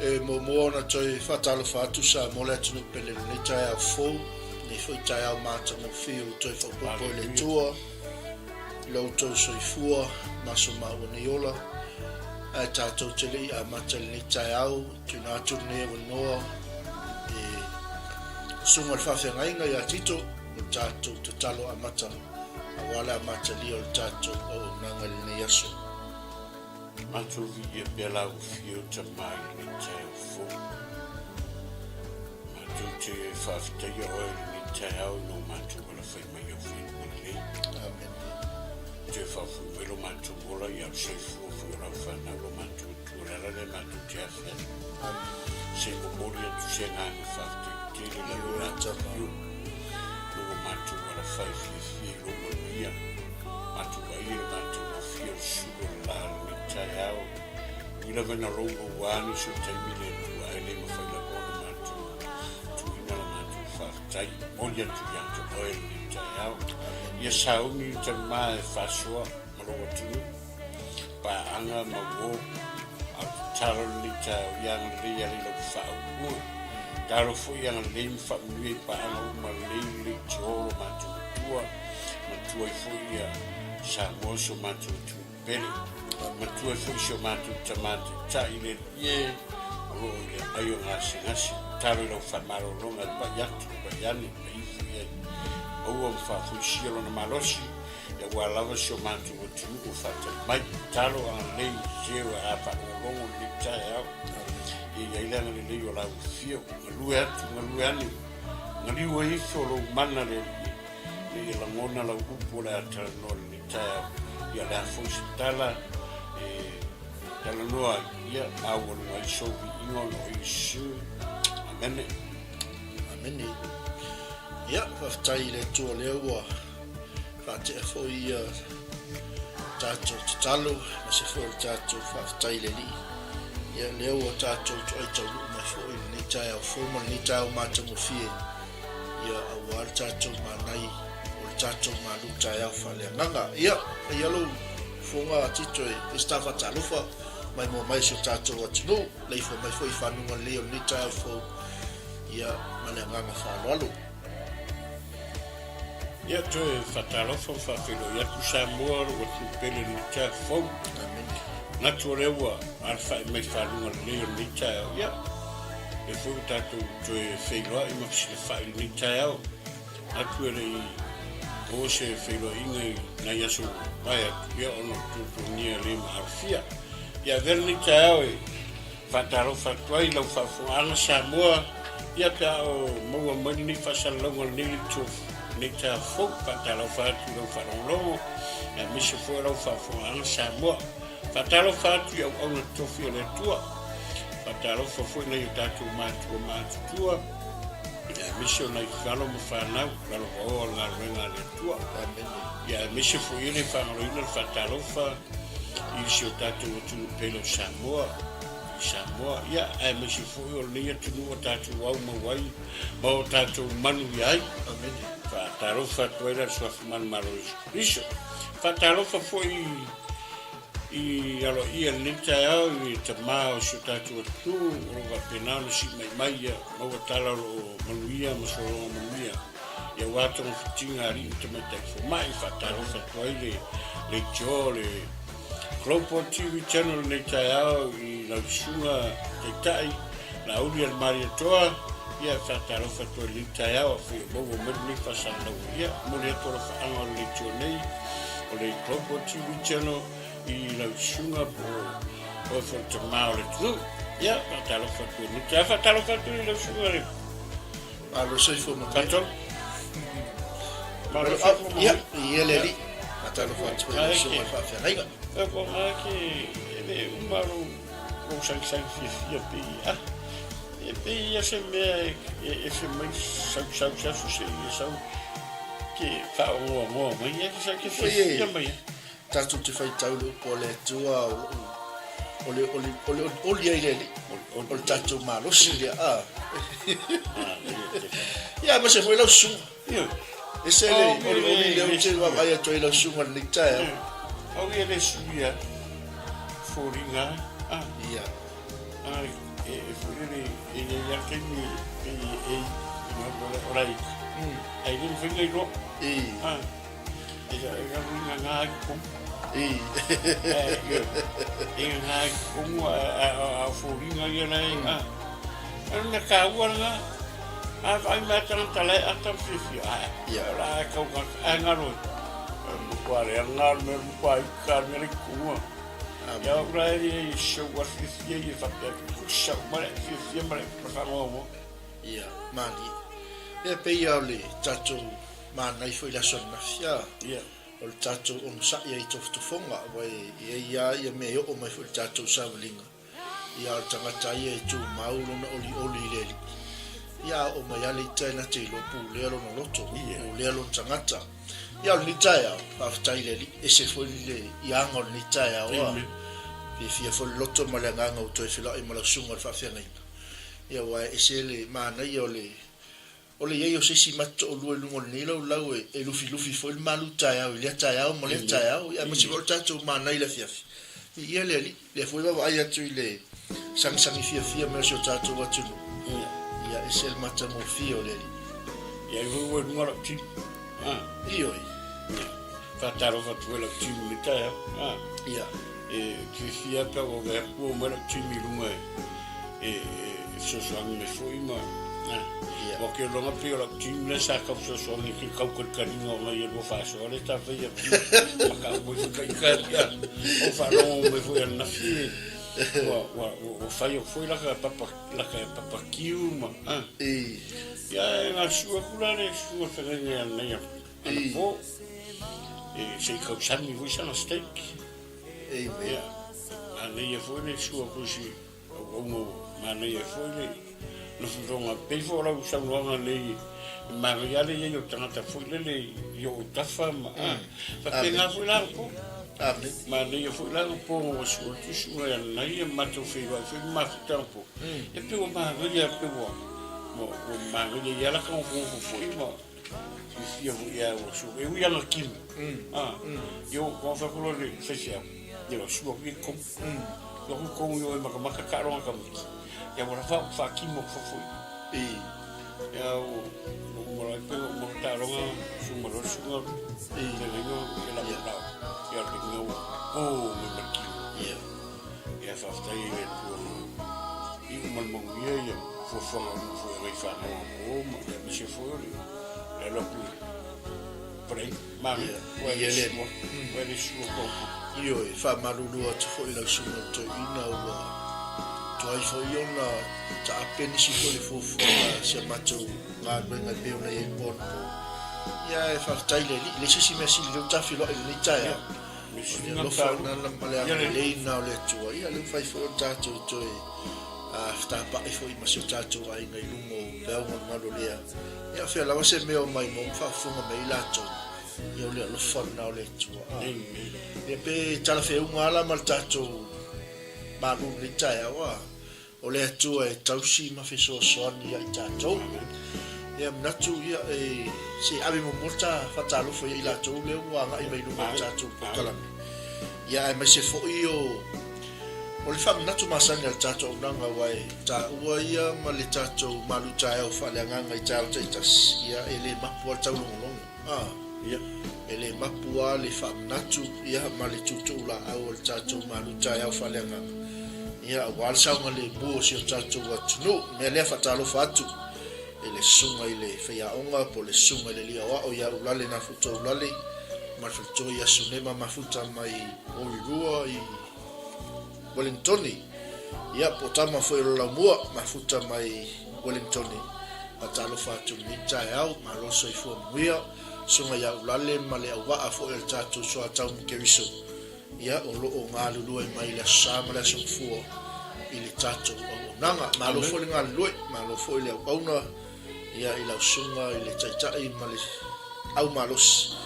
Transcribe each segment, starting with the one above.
mo na toi fatalo fatu sa mo le tunu pele ni tai au fo ni foi tai au mata mo fio toi fo popo le tua lo to soifua maso ma ni ola a tatou te lei a mata ni tai au tuna tune no e sunga le whawhengainga ia tito o tatou te talo a mata a wala a mata li o tatou o nangal ni aso Matu vi e bela u fio te mai ni tai au fo. Matu te whawhita i oi ni tai au no matu wala whai mai au whi wale. amen Te whawhu melo matu wola i au sei fufu o rau whana lo matu tuarara le matu te awhia. Se mo mori atu se ngāni whawhita i tele la ura ta fio. Lo matu wala whai fi lo mo ia. Matu wa i le matu mo fio sugo la ni tai au. Ila vena rongo wani so tai mile tu ai le mo fai la bona matu. Tu ina la matu whawhitai. Mori atu i atu oe ni tai au. Ia sauni te mai whasua maroa tunu. Pa anga ma wo a taro ni tau yang ria li lo whao ua. Taro fu yang li mwha mui pa anga uma li toro matu tua. Matua i fu ia sa moso matu tu pere. Matua i fu isio matu tamate ta ile ie. Ro ia ayo ngasi. Taro i lo whamaro longa pa yatu pa yani pa ifu ia. Oua mfafuishia lona malosi ya walawa sio matu o tunu o fata mai talo an lei zero a fa longo ni tai au ia ila ngani lei o lau fio ngalu ani ngali o i solo mana le la ngona la upo la tala no ni tai au ia la fuisi tala tala noa ia au no i so vi ingono i su amene amene ia whaftai le tua leo ua whate a fwoi tatou te talo ma se fwoi tatou whaftai le li ia leo ua tatou tu ai tau ma fwoi ni tai au fwoma ni tai au mata mo fie ia awar tatou ma nai o le tatou ma lu tai au whale nganga ia lo fwonga tito e stafa talofa mai mo mai so tatou atinu leifo mai fwoi whanunga leo ni tai au fwoi ia ma le nganga whalalo ia toe whatalofa whawhilo ia tu sa mua o tu pele ni tai fau. Na tu rewa ar whai mai whanunga leo ni tai au ia. E fwoi tātou toe whailoa i makisi le whai ni tai au. Na tu ere i o se whailoa ingai na yaso mai atu ia ono tutu nia lima ar fia. Ia vera ni tai au e whatalofa tuai lau whawhunga sa mua ia pia o maua mani ni whasalonga ni tofu. Nika fok patalo fatu lo farolo e misi fora fafo an samo patalo fatu ya ona tofi le tua patalo fofo na yutatu matu tua e misi na ikalo mo fana lo o na renga le tua ya misi fo ile fano ile patalo fa isi yutatu tu pelo samo ya e misi fo ile tu no tatu wa mo wai mo tatu manu yai Fatarofa toera suafuman marois. Iso. Fatarofa foi i alo ia lita au i te mao si tatu atu roga penalo si mai maua tala o manuia masoro manuia. Ia wata mo fitinga ari te mai taifo mai fatarofa toera le tio le Globo TV channel lita au i la sunga te tai la uri al mariatoa ia whatarofa to li tai au fi bogo merni fasano ia mole to fa anga le tionei o le Globo TV channel i la sunga o fa te mau le tu ia whatarofa to li tai whatarofa to le sunga le alo sei fo mo kato ia le li whatarofa to le sunga fa rega e ko ki e umaru ko sang fi pi e pe ia se me e se mai sau se que fa o mai e que sa que foi mai tatu te fai taulo po le tua o le tatu malo si ia ma se foi lo su ese le te va vai a toi lo su ma le tai au ia le su ia foringa ia Fully yakini orai ai ni finga ro esa nga kum nga kum a furinga yana ana ka wala ai mata tale atam fifi ya la ka nga ro ko ale nga me ko ka me ku ya urai show what is ye fakta show mare fifi mare pasamo ya mali e pe ya le tato mana I foi la sonna fia ya o tato sa ya I to fonga wai ya me o mai foi tato savelinga ya tanga tai e tu maulo na oli leli ya o mai ali tena te lo pu le lo no loto o le lo tangata ya ni taya after leli e se foi le ya ngol ni taya wa fia foi loto malanga o to fila I mala sunga fa fia ngai ya wa e se le mana yo le ole ye yo se si matto o lu ngol ni lo lau e lufi foi malu taya o le taya o mole taya o ya mo si volta to mana ile fia ia le foi va ai atu le sang fia me so tato wa tu ia e se le mata mo fio le ya vo ngora ti io fataro va tu la ti mi taya ia ti fia pe o ver ko mo ti mi lunga so me foi ma porque lo nga pio la timle sa ka so ni ki ka ko ka ni no ye lo fa so le ta fe ya ka mo ka ya o fa no me foi na fi o fa yo foi la ka papa kiu ma ya na su kula le su fe ni na ya po se ka sa mi voi sa na steak ya ana ye foi le su ko si o mo ana ye foi le no funga pe fora o sanonga le mariale ye yo tanga foi le yo tafa ma fa pe nga foi la ko ma le yo foi la ko o su tu su ya na ye mato fe va fe ma tempo e pe o ma ye pe o mo ma ye ya la ko foi mo yo ya o su e ya la kim yo ko fa ko le se sia yo su ko ko yo ko yo ma ka ka ro ka ya ora fa ki mo foi ya o mo la pe mo ta ro su mo ro su le no la ya ya no o me ki ya fa sta I mo mo ya fo re fa no o mo me se foi le lo pu pre ma ya le mo le su ko io fa malulu o foi la su no to ina o toi foi ona ta apeni si foi fofo se macho nga benga be ona e bon ya fa taile le si merci le ta filo ni ta ya lo fa na la male le na le tua ya le fai foi ta to sta pa e foi ma se ta to ai ngai lumo pe o ma lo le ya fa la se me o mai mo fa funga me la to yo le lo fa na le tua e pe ta la fe un ala mal ta to ma lu ni ta ya wa o le atu e tausi ma fe so soani ai tatou e mnatu ia e se ave mo morta fatalo foi ila tou le wa nga i mai lu tatou pokala ia e mai se foi o le fam natu masanga tatou nanga wai ta ua ia ma le tatou malu tai o fa le nga i tatou tas ia ele mapu tau long ia ele mapu le fam natu ia ma le tutu la au le tatou malu tai o fa le nga ia wal sa ngale bo si tatou atu me le fatalo fatu ele sunga ile fia onga po le sunga le lia wa o ya ulale na futo ulale ma futo ya sunema mafuta mai o rua I Wellingtoni ia potama foi lo mua mafuta mai Wellingtoni atalo fatu ni tai au ma lo so fo muia sunga ya ulale ma le wa a fo el tatou so atau mkeriso ia o lo o ngalulu mai la sama la songfuo ili tatou o nanga ma lo fo nga lue ma lo fo ile pauna ia ila sunga ile taitai male au malos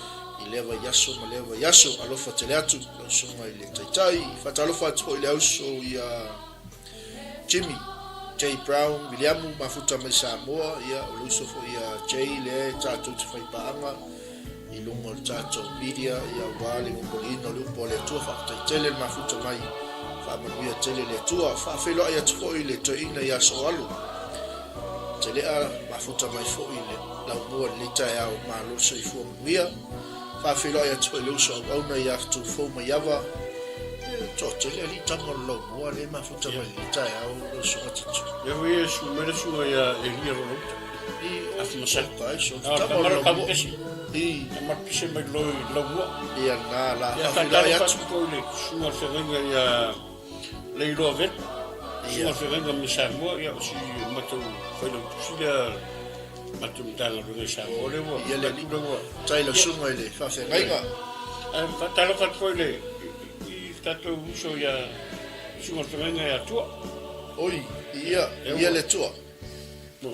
ile va yaso male va yaso alo fateleatu lo sunga ile taitai fatalo fatu ile auso ia Jimmy J Brown William mafuta mai Samoa ia lo so fo ia J le tatou te fai paanga ilungo tatou media ia wale ngolino lu pole tu fa tele mafuta mai whaamanuia tele le tua, whaafelo ai atu fo i le toi ina ia so alu. Tele a mafuta mai fo i le lau mua le tai au malo so i fo manuia. Whaafelo ai atu le uso au na ia tu fo mai ava. Tō tele ali tanga lau mua le mafuta mai le tai au lo so matitu. Ia hui su mele su ia e lia rolo. I Afu masal. kai so Tama lau kamu kesi. Tama pise mai lau mua. Ia nā la Ia whaafelo ai whakaro atu. whakiko le sunga whenga ia leiloa vet. Sunga whenga me Samoa ia si matau whaila tusila matau mtanga runga Samoa lewa. Ia le ni taila sunga ile whaafengainga. Talo whakiko le i tatou uso ia sunga whenga ia tua. Oi, ia le tua. No.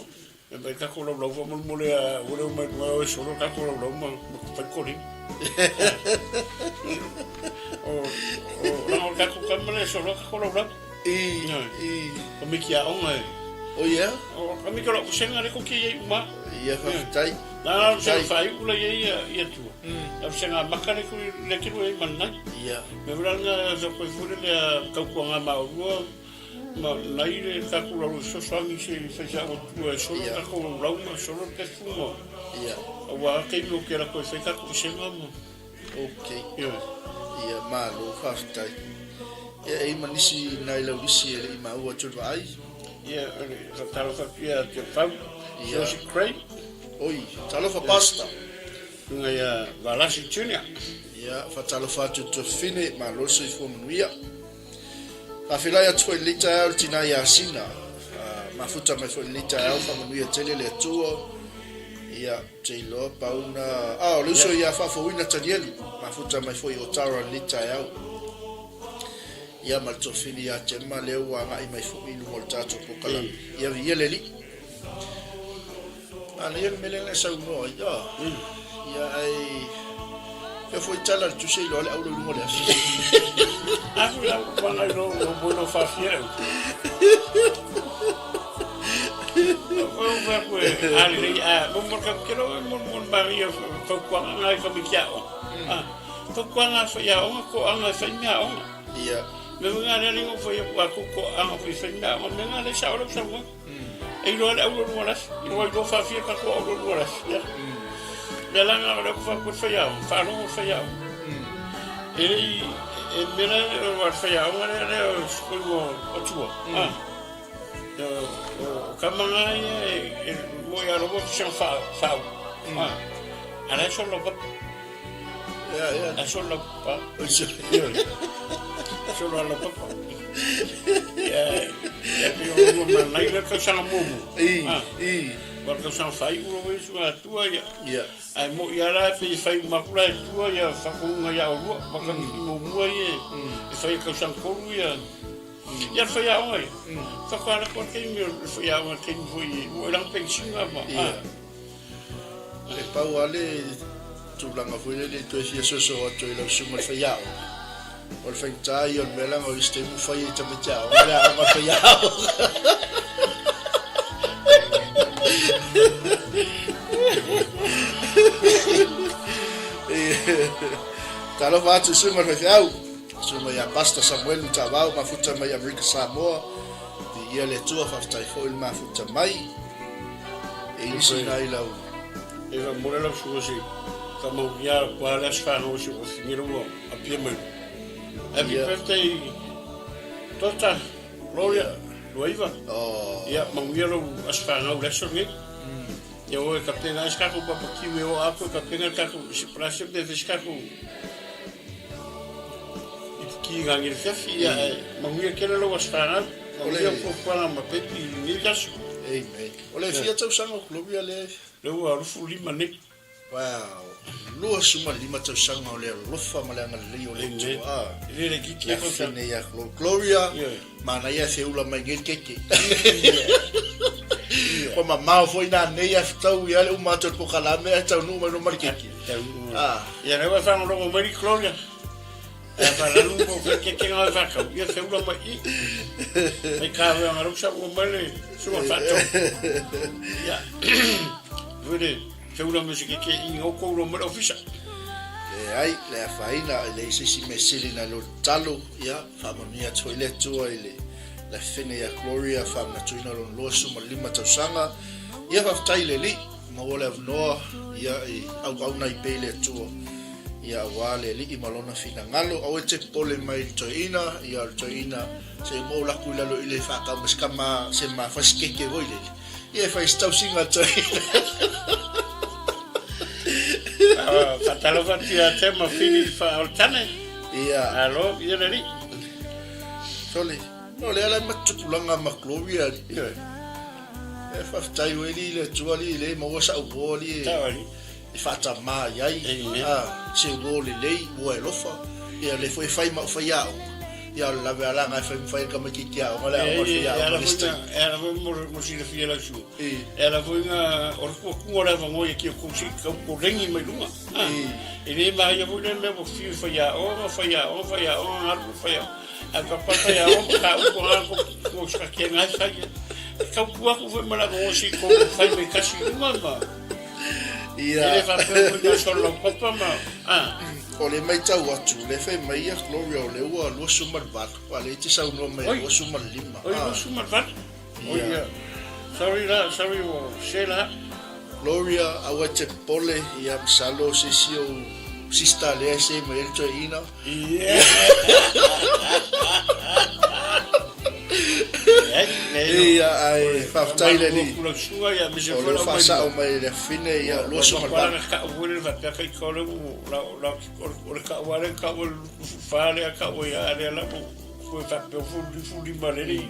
E bai kako lau lau whamal mole a ule umai ngā o soro kako lau lau ma whaikori. O rango kako kamale soro kako lau lau. Ka miki a onga e. O ia? O ka miki lau kusenga reko ki iei uma. Ia whakaitai. Nā rau se whai ula iei ia tua. Rau se ngā maka reko le kiru e manai. Ia. Me vranga za koe fure le kaukua ngā maurua. Ma nai le kako lau sosoangi se whaisa o tua e soro kako lau ma soro te fungo. Ia. Awa kei mo kera koe whai kako kusenga mo. Okay. Ia. Ia malo whakaitai. Ia e manisi nai lau isi e le i maua tulwa ai. Ia, talo whakia te whau. Ia. Josie Cray. Oi, talo wha pasta. Nga ia Valasi Junior. Ia, whatalo whatu tu whine malo se i fuamanuia. Whawhilai atu i lita au tina i asina. Mafuta mai fo i lita au whamanuia tele le atua. Ia, te loa pauna. O luso ia whawhawina tanielu. Mafuta mai fo i otara lita au. Ia malto whini a te ma leo a ngai mai fo i lungo tato pokala. Ia vi le li. Ana ia mele le sau noa. Ia ai. Ia fo i tala tu sei lo le au lo lungo le afi. Aku lau wanga i lo bono whawhia au. Koe uwa koe alirei a. Momor ka kero e mon maria whaukuanga ngai whamikia o. Whaukuanga whaiaonga ko anga whaimea onga. Ia. Me wanga ringo whaiaku ko anga whaimea onga. Me ngā le saora saunga. E ilo le au lo lungo las. Ilo i lo whawhia ka ko au lo lungo las. Me langa o le whakua whaiaonga. Wharongo whaiaonga. E mera o whaiaonga le o skulu o tua. O kamanga e moi a robo siang whau. Ana e solo pa. Ia. A solo pa. Solo ala pa. Ia pio mo manai le ka sanga momo. Wa ka sanga whai uro wesu a tua ia. Ia. Ai mo ia la pe whai makula e tua ia whakunga ia o rua. Maka mo mua ia. E whai ka sanga koru ia. Ia whaiaonga ia. Whakaara kua kei mea whaiaonga kei mui. Ua rang pensinga ma. Le pau ale tūlanga whuile le tue fia soso atu i lau sunga le whaiao. O le whaintai o le melanga o iste mu whai e tamitao. O le ama whaiao. Talo whātu sunga le whaiao. Sunga ia Pastor Samuel Utawao mafuta mai Amerika Samoa. Di ia le tua whaftai fo il mafuta mai. E isi nai lau. E wa mora lau sua si. Ka mau ia kua le aswhanga o si o whingiro ua a pia mai. Happy birthday. Tota. Gloria. Luaiva. Ia mau ia lau aswhanga o leso nge. Ia oe ka pena iskaku papakiwe o apo ka pena kaku si prasio de iskaku. Ki ngangir fefi ia mau ia kera lau aswhanga. Mau ia kua ma pepi ni kasu. Amen. Ole fia tau sanga o Gloria le. Leu a rufu lima ne. Wow. Lua suma lima tau sanga o le lofa ma le anga le o le tua. Ele kiki ko sa ne ya Gloria. Mana ia se ula mai ngel keke. Ko ma mau foi na ne ya tau ia le uma tau pokala me tau no mai no mar keke. Ia ne wa fa no mo mai Gloria. E para lu ko keke nga fa ka. Ia se ula mai. Ai ka wa ngaro sa mo mai su fa to. Ia. Vede se ula me se keke in o ko ro mai ofisa. ai le faina le sisi mesili na lo talo ia famania toilet tua ile la fine ya Gloria famna tuina lo suma lima tausanga ia faftai le li ma wala no ia au na ipele tua ia wale li malona fina ngalo au te pole mai toina ia toina se mo la kula lo ile fa ka skama se ma faskeke voile ia fa stau singa toina fatalo fatia tema fini fa altane ia alo yeri sole no le ala matulanga ma Gloria e fa tai weli le tuali le mo sa uboli tawali fata ma yai se wole le wo elofa ia le foi fai ma fai ao ia la vera nga fai kama kikia o la o fia era mo si le fia la su era foi nga orko ngora va mo ki ko si ko rengi mai lunga e le ma ia foi le mo fia fai ao arko fai a papa fai ao ka ko ko ska ke nga sai ka ko foi mala mo si ko fai me kasi mama ia ele va per solo papa ma o le mai tau atu le fai mai a Gloria o le ua lua sumar vat pa le te sau no mai lua sumar lima lua sumar vat sorry o sela Gloria awa te pole ia msalo sisio sista le se mai el toina ia ai faftai le ni o le fasa o mai le fine ia lua sumar vat ka o le va ka ko le o ka wa le ka o fa le ka o ya le la ko fa pe fu di maleri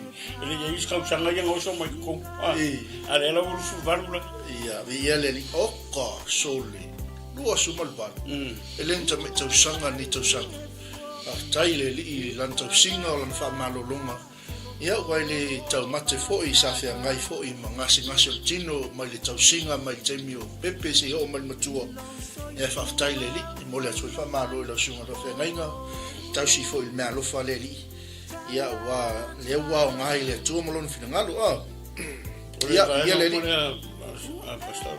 ele ya is ka sanga ya o so mai ko ale la o fu varula ia le li oka sole lua sumar vat ele nta me tau sanga ni tau sanga tai le li lan tau singa o lan fa malolonga ia wai le tau mate foi sa fia ngai foi mangasi ngasi o tino mai le tau singa mai temi o pepe se o mai matua ia faftai le li mo le atu fa malo la sunga do fe nainga tau si foi me alo fa le li ia wa le wa ngai le tu mo lon fina ngalo ia le li pastor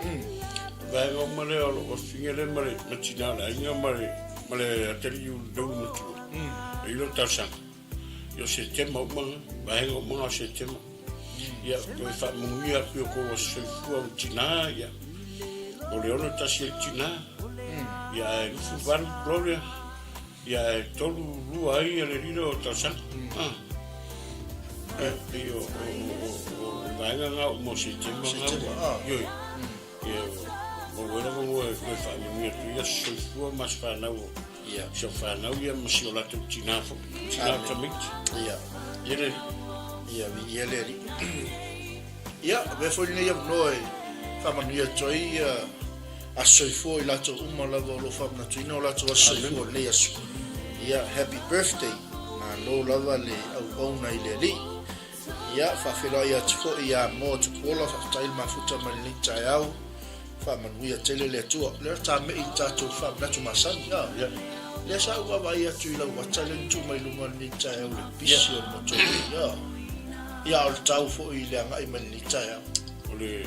vai o male o fingere male matina la inga male ateliu do mutu ilo tasa yo se tema vai o mo se tema ia ko fa mo ia ko se fu tina ia o le ono tasi tina ia fu van Gloria ia tolu lu ai le riro tasa io vai nga mo se tema yo mo wera mo e fa mo ia se fu mas fa na ia se fa na ia mo se la tina tamit ia le ia ve foi nei noi fa mania toi a soifo i lato uma lava lo fa na tuina o lato a soifo le asu ia happy birthday na lo lava le au ona i le li ia fa felo ia tfo ia mo tu pola fa tai ma futa ma le tai au fa manuia tele le tu le ta me i tato fa na tu masan ia le sa ua vai atu i lau watale tu mai lunga ni tai au le pisi o moto ia o tau fo i le anga i mai ni tai au ole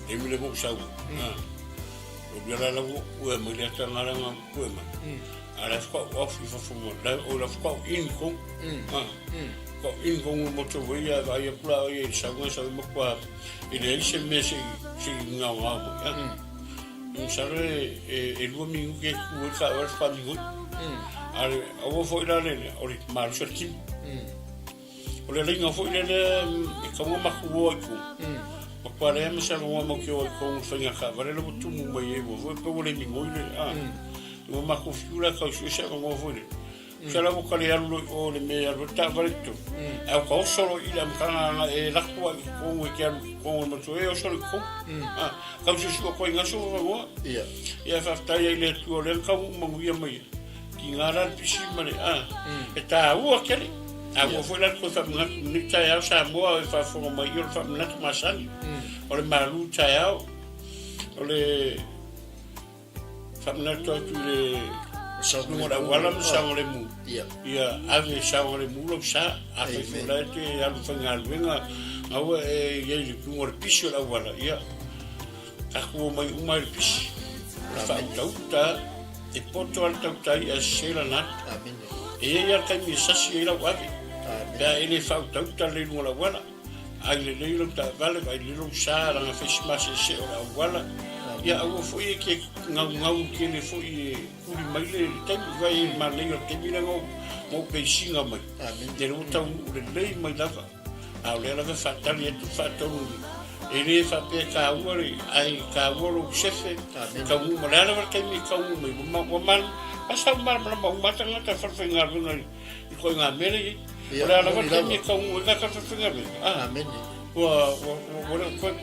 emile mo sau o bia la o mo le ta ngara nga poema ala fa off i fa fumo la o la fa in ko ko in ko mo to ia vai pla ia sa mo kwa i le se me se nga nga sare e lu mi ke ku ka ver fa mi ale o foi la le o mal cerkin o le linga foi le ko ma ku o ku o pare me sa mo mo ke o ko fenga ka vale lo tu mo mai e vo ko le mi mo le o ma ku fiura ka su sa mo foi se la ko le alu o le me alu ta vale tu e ko solo i la kana e la ko ko ke ko mo tu e o solo ko ka su ko nga so mo ia fa ta ia le tu le ka mo ia mai ki ngara pisi mare e ta u akele a mo foi la ko fa ni ta ia sa mo e fa fo mo ia fa na ma san o le malu ta ia o le fa na to tu le sa no la wala sa mo le mu ia ave sa mo le mu lo sa a fe la te a fa ngal venga au e ye ku mo pisi la wala ia a ko mai pisi fa tauta te poto al tau tai a sela na. Amen. E ia kai mi sasi ila wapi. Amen. Pea ele whau tau ta le ngula wala. Ai le leilo ta vale, ai le lo sa ranga whesimase se o la wala. Ia au fo e ke ngau ke le fo e kuri mai le tau vai ma leilo ke mira mo pe singa mai. Amen. Te lo tau le lei mai lava. Au le lava fatali e tu fatau. Ele fa pe ka wori ai ka woro chefe ka mu malala va ke mi ka mu mai mo man asa mar ma mata ngata fa finga runa I ko nga mele ora la va ke mi ka mu ka fa finga Amen. wa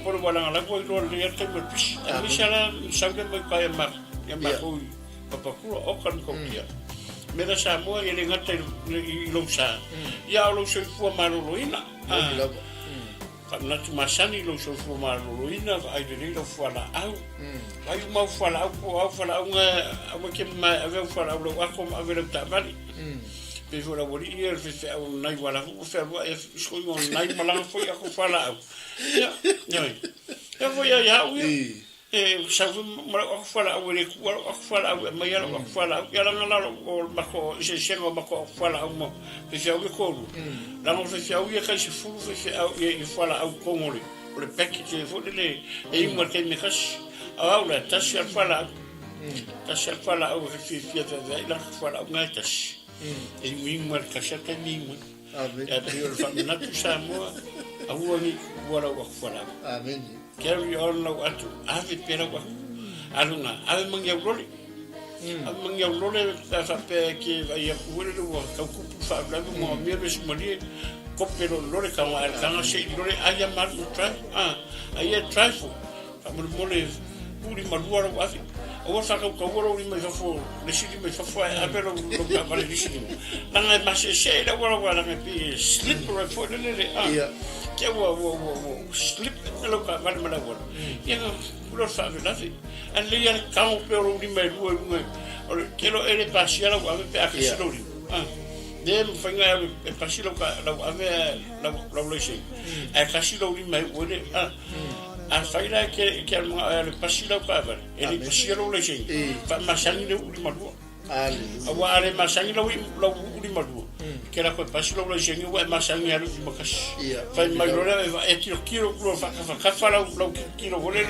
por wala la ko ro le te me pis mi sala sa ke mai ka ya ma ko papa ku o kan ko kia me da sa mo ele ngata I lo sa ya lo se fu ma lo ina na tu masani lo so fo ma lo ina ai de lo fala au ai ma fala au fala nga ke ma ave fala lo ako ma ave ta vali pe fora bori e fe au nai wala ko fe e sko ngo nai mala fo ya ko fala au ya vo ya e sa ma ko fala au le ko fala au ma ya ko fala au ya la o ma ko se ngo ma ko fala au mo pe fe au ko la mo fe au ya ka se fu fe au e fala au ko ngoli o le package fo le e mo ke me kas au la ta se fala au fe la fala au ngatas e mi mo ka se ka ni mo Amen. ya pe o fa na tu sa mo au ni wala wa fala Amen. carry on lo atu ave pera wa alunga ave mangia role ave mangia role ta fa pe ke vai a kuere lo ka ku fa bla mo mi res mali ko pero lore ka wa ka na se lore aya mar tra aya trifle fa mo mole puri maluara wa ave o fa ka ko ro ni me fo le sidi me fo a pero lo ka vale le sidi langa ma se la wa la me slip for le que slip lo ka vale mala wala ya lo fa la fi an le ya ka o pero ni me lo o que lo ele pasiala wa pe a que lo ri dem fanga e pasilo ka la ave la lo se a kasi lo ni me wole a faira que al pasilo ka vale ele pasilo le se fa masani le uri malu Aleluia. Ale masangi lo uri malu. Que la ko pasilo lo se ni wa masangi alu makas. Fa mai lo e kilo lo fa fa la lo kilo vole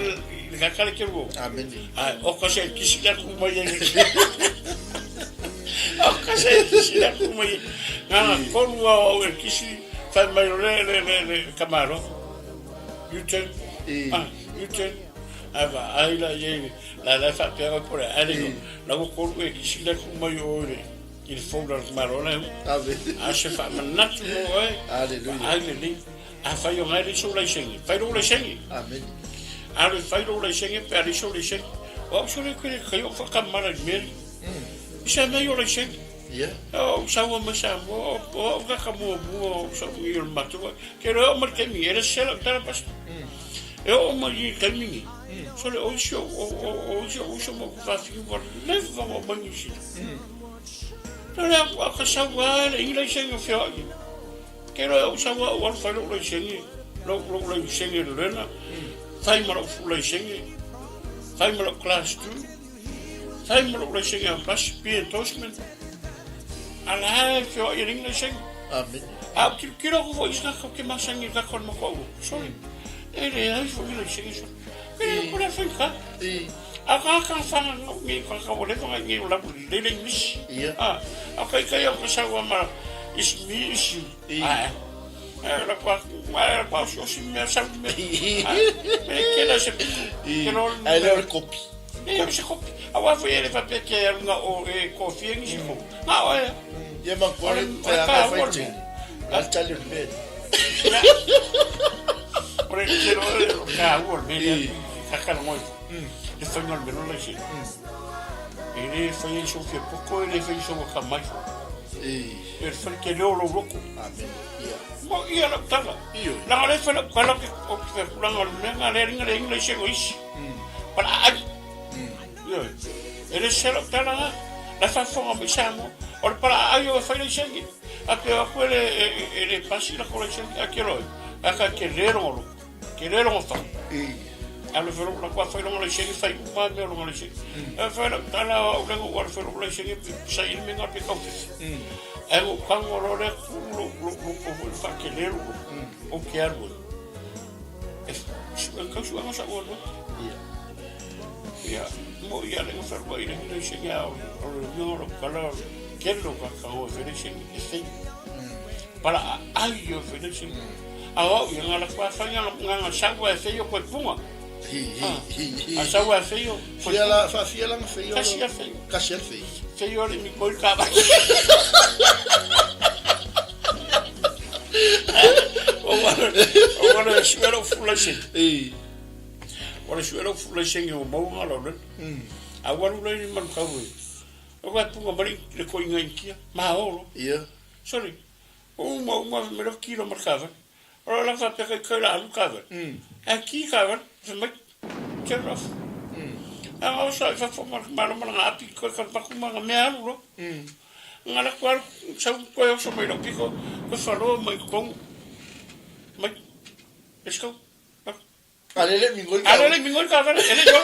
le kakale que lo. Amen. O ko se kisila ku mo ye. O ko se kisila ku mo ye. Na ko lo o kisi fa mai lo le camaro. Yuten. Yuten. Ava aila ye la fa pera por ali la ko e kisila ku mo ye. Il faut le marolin. Amen. A se fa manatu mo e. Aleluia. Aleluia. A fa yo ngai so la sengi. Fa lo la sengi. Amen. A le fa lo la sengi per so la sengi. O so le que yo fa kamara meri. Isa me yo la sengi. Ya. O sa wo ma sa mo o ga ka mo so yo matu. Que ro mar que mi era sela tara pas. Eu mo yi kalmingi. So le o so mo fa fi por le va mo bangi. Ora a kasawa ila senga fio. Quero usawa o fa lo sengi. Lo sengi lena. Fai mara lo sengi. Fai mara class 2. Fai mara lo sengi pas pie tosmen. Ala fio ila sengi. Amen. A quero vo isna que masangi da con mo ko. Sorry. Ele ai fo ila sengi. Quero por afinca. Aka fa ngi ka wole fa ngi la le mis. Okay kaya ko sa wa ma is mi issue. La pa so si me sa me. Que la se que no Elle copie. Se copie. Awa fo ele fa pe que nga o ko fi ngi si ko. Ouais. Ye ma ko la fa ti. Al tali be. Por el ka wo me ka mo. Le fangol me no la si. Ele foi isso que pouco ele fez isso com a mãe. Ele foi que ele o louco. Amém. Mo ia na tala. Na hora foi para que o que foi na hora na galera inglês chegou isso. Para aí. Ele se lo tala. La façon a chamo. Ora para aí eu falei chegue. Até ele passou na coleção aquilo. Aka quereram fa. Ala fero la kwa fero la shengi fai ma me la shengi. Fero tala o le ngor fero la shengi sai me ngor pe office. E o kango ro le lu ko fa ke le o ke arbo. En caso vamos a volver. Ya, mo ya le fero ile le shengi o no kala kelo ka o fero shengi sei. Para ayo fero shengi. Awa yang ala kwa fa nga sawa sei ko punga. Asawa feio. Fiela nga feio. Kasia feio. Feio le mi koi kaba. Ora suero fulashi. Ora suero fulashi o mo ngalo le. Awaru le man kawe. O ga punga bari le koi ngai kia. Ma oro. Ia. Sorry. O mo me lo kilo marcava. Ora la fa pe que la lucava. Aqui cara. Mas que rough. Eu só já fui mais rápido que eu para comer a minha aula. Ngala kwar sa ko yo so may piko ko falo may kong may esko. Alele mingol ka ele yo.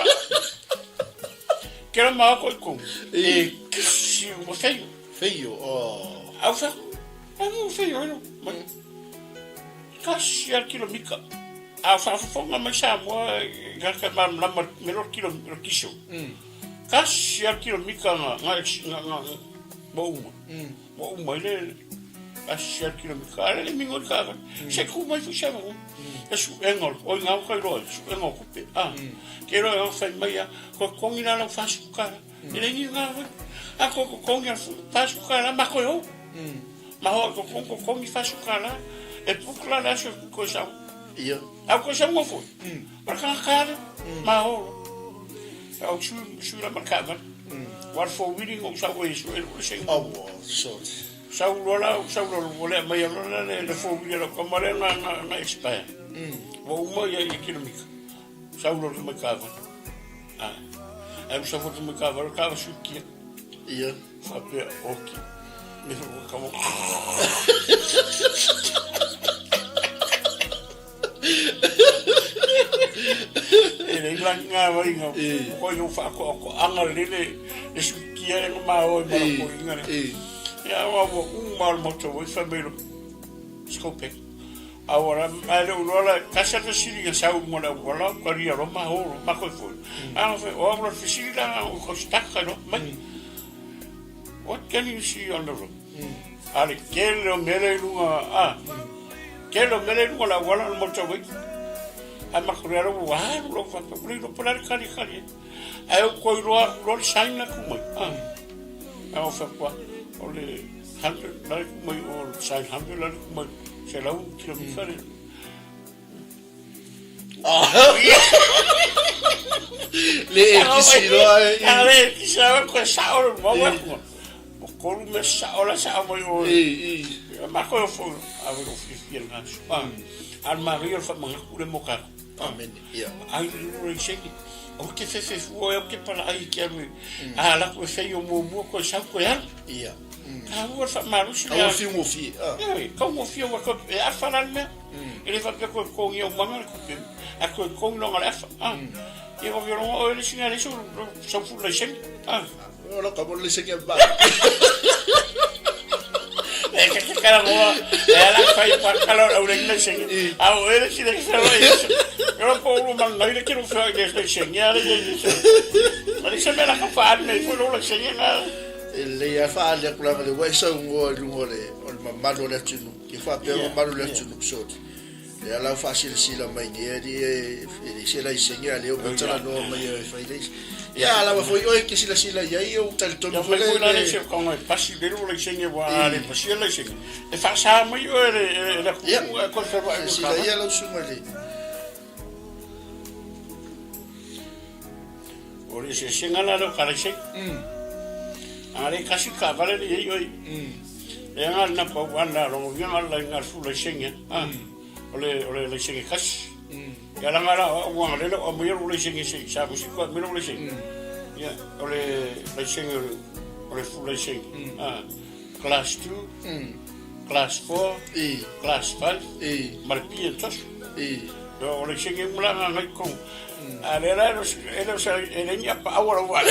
Quero mal com e que se o feio oh au fa não feio não mas casi al kilomita a fa fonga ma sa mo ga ka ma la melhor kiso casi al kilomita nga bo ele casi al kilomita ele me ngol ka se ku mai fu chama es engol o nga ko ro engol ko pe quero eu fa mai ko ina la fa su ka ele ni nga a ko ina fa su ka ma ko yo ma ho ko ni fa su ka e pukla la se ko sa ia a ko sa mo fu para ka ma ho au su la marcava war for reading o sa we so ele se oh so Saulola vole mai lola le for reading ko mare na expire o mo ya kilomita saulola me cava eu só vou me cava su kia ia fa pe ok me como ele nga vai nga ko yo fa ko anga lele su kia no ma o ma ko inga ya wa mal moto voi fa melo scope agora ale urola casa de siringa sa mo la bola ko ria ro ma o ma ko fo o abro fisila o costacca no what can you see on the road ale quello mele lunga quello mele lunga la bola no moto voi a makurero wa lo fa pro polar kali ai ko ro saina ku mai o fa kwa o le 100 la ku mai o sai 100 la ku mai se la un kilomita le kisiro ale kisava ko saor mo wa ko me saola sa mo o ma ko fo a ver o fiel nas al mario fa mga kule mo ka amen ia ai lo cheki o que fe o que para ai que ala ko fe yo mo ko sa ko ya ia o fa maru si o fi mo fi como fi o ko a falar me ele fa ko yo manga ko ko no ngala e o yo no ele singa eso so fu la chen o lo ka le se que va que cara mo ela fai para calor o le chen o ele si de que eso eu não puedo mandar ele que não faz desde enseñar mas isso me la fa me foi lo enseñar le ya fa le kula le wa sa ngo le mamalo le tunu ke fa pe mamalo le tunu so le ala fa sila mai ni e se la enseña le o pensala no mai fa ile ya la foi oi que sila ya eu tal todo foi le se con el pasilero le enseña wa le pasilero le enseña e fa sa mai la conserva sila ya la su mai ore se singala lo karese ale kasi ka vale le yoi e ngal na pa wala ro ngal la ngal fu le senga ole le senga kas ya la ngala o ngale le o mo le senga se sa ko si ko me le senga ya ole le senga ole fu le senga class 2 class 4 class 5 mal pientos o le singe mulanga ngai kong ale la elo sa ele nya pa awara wa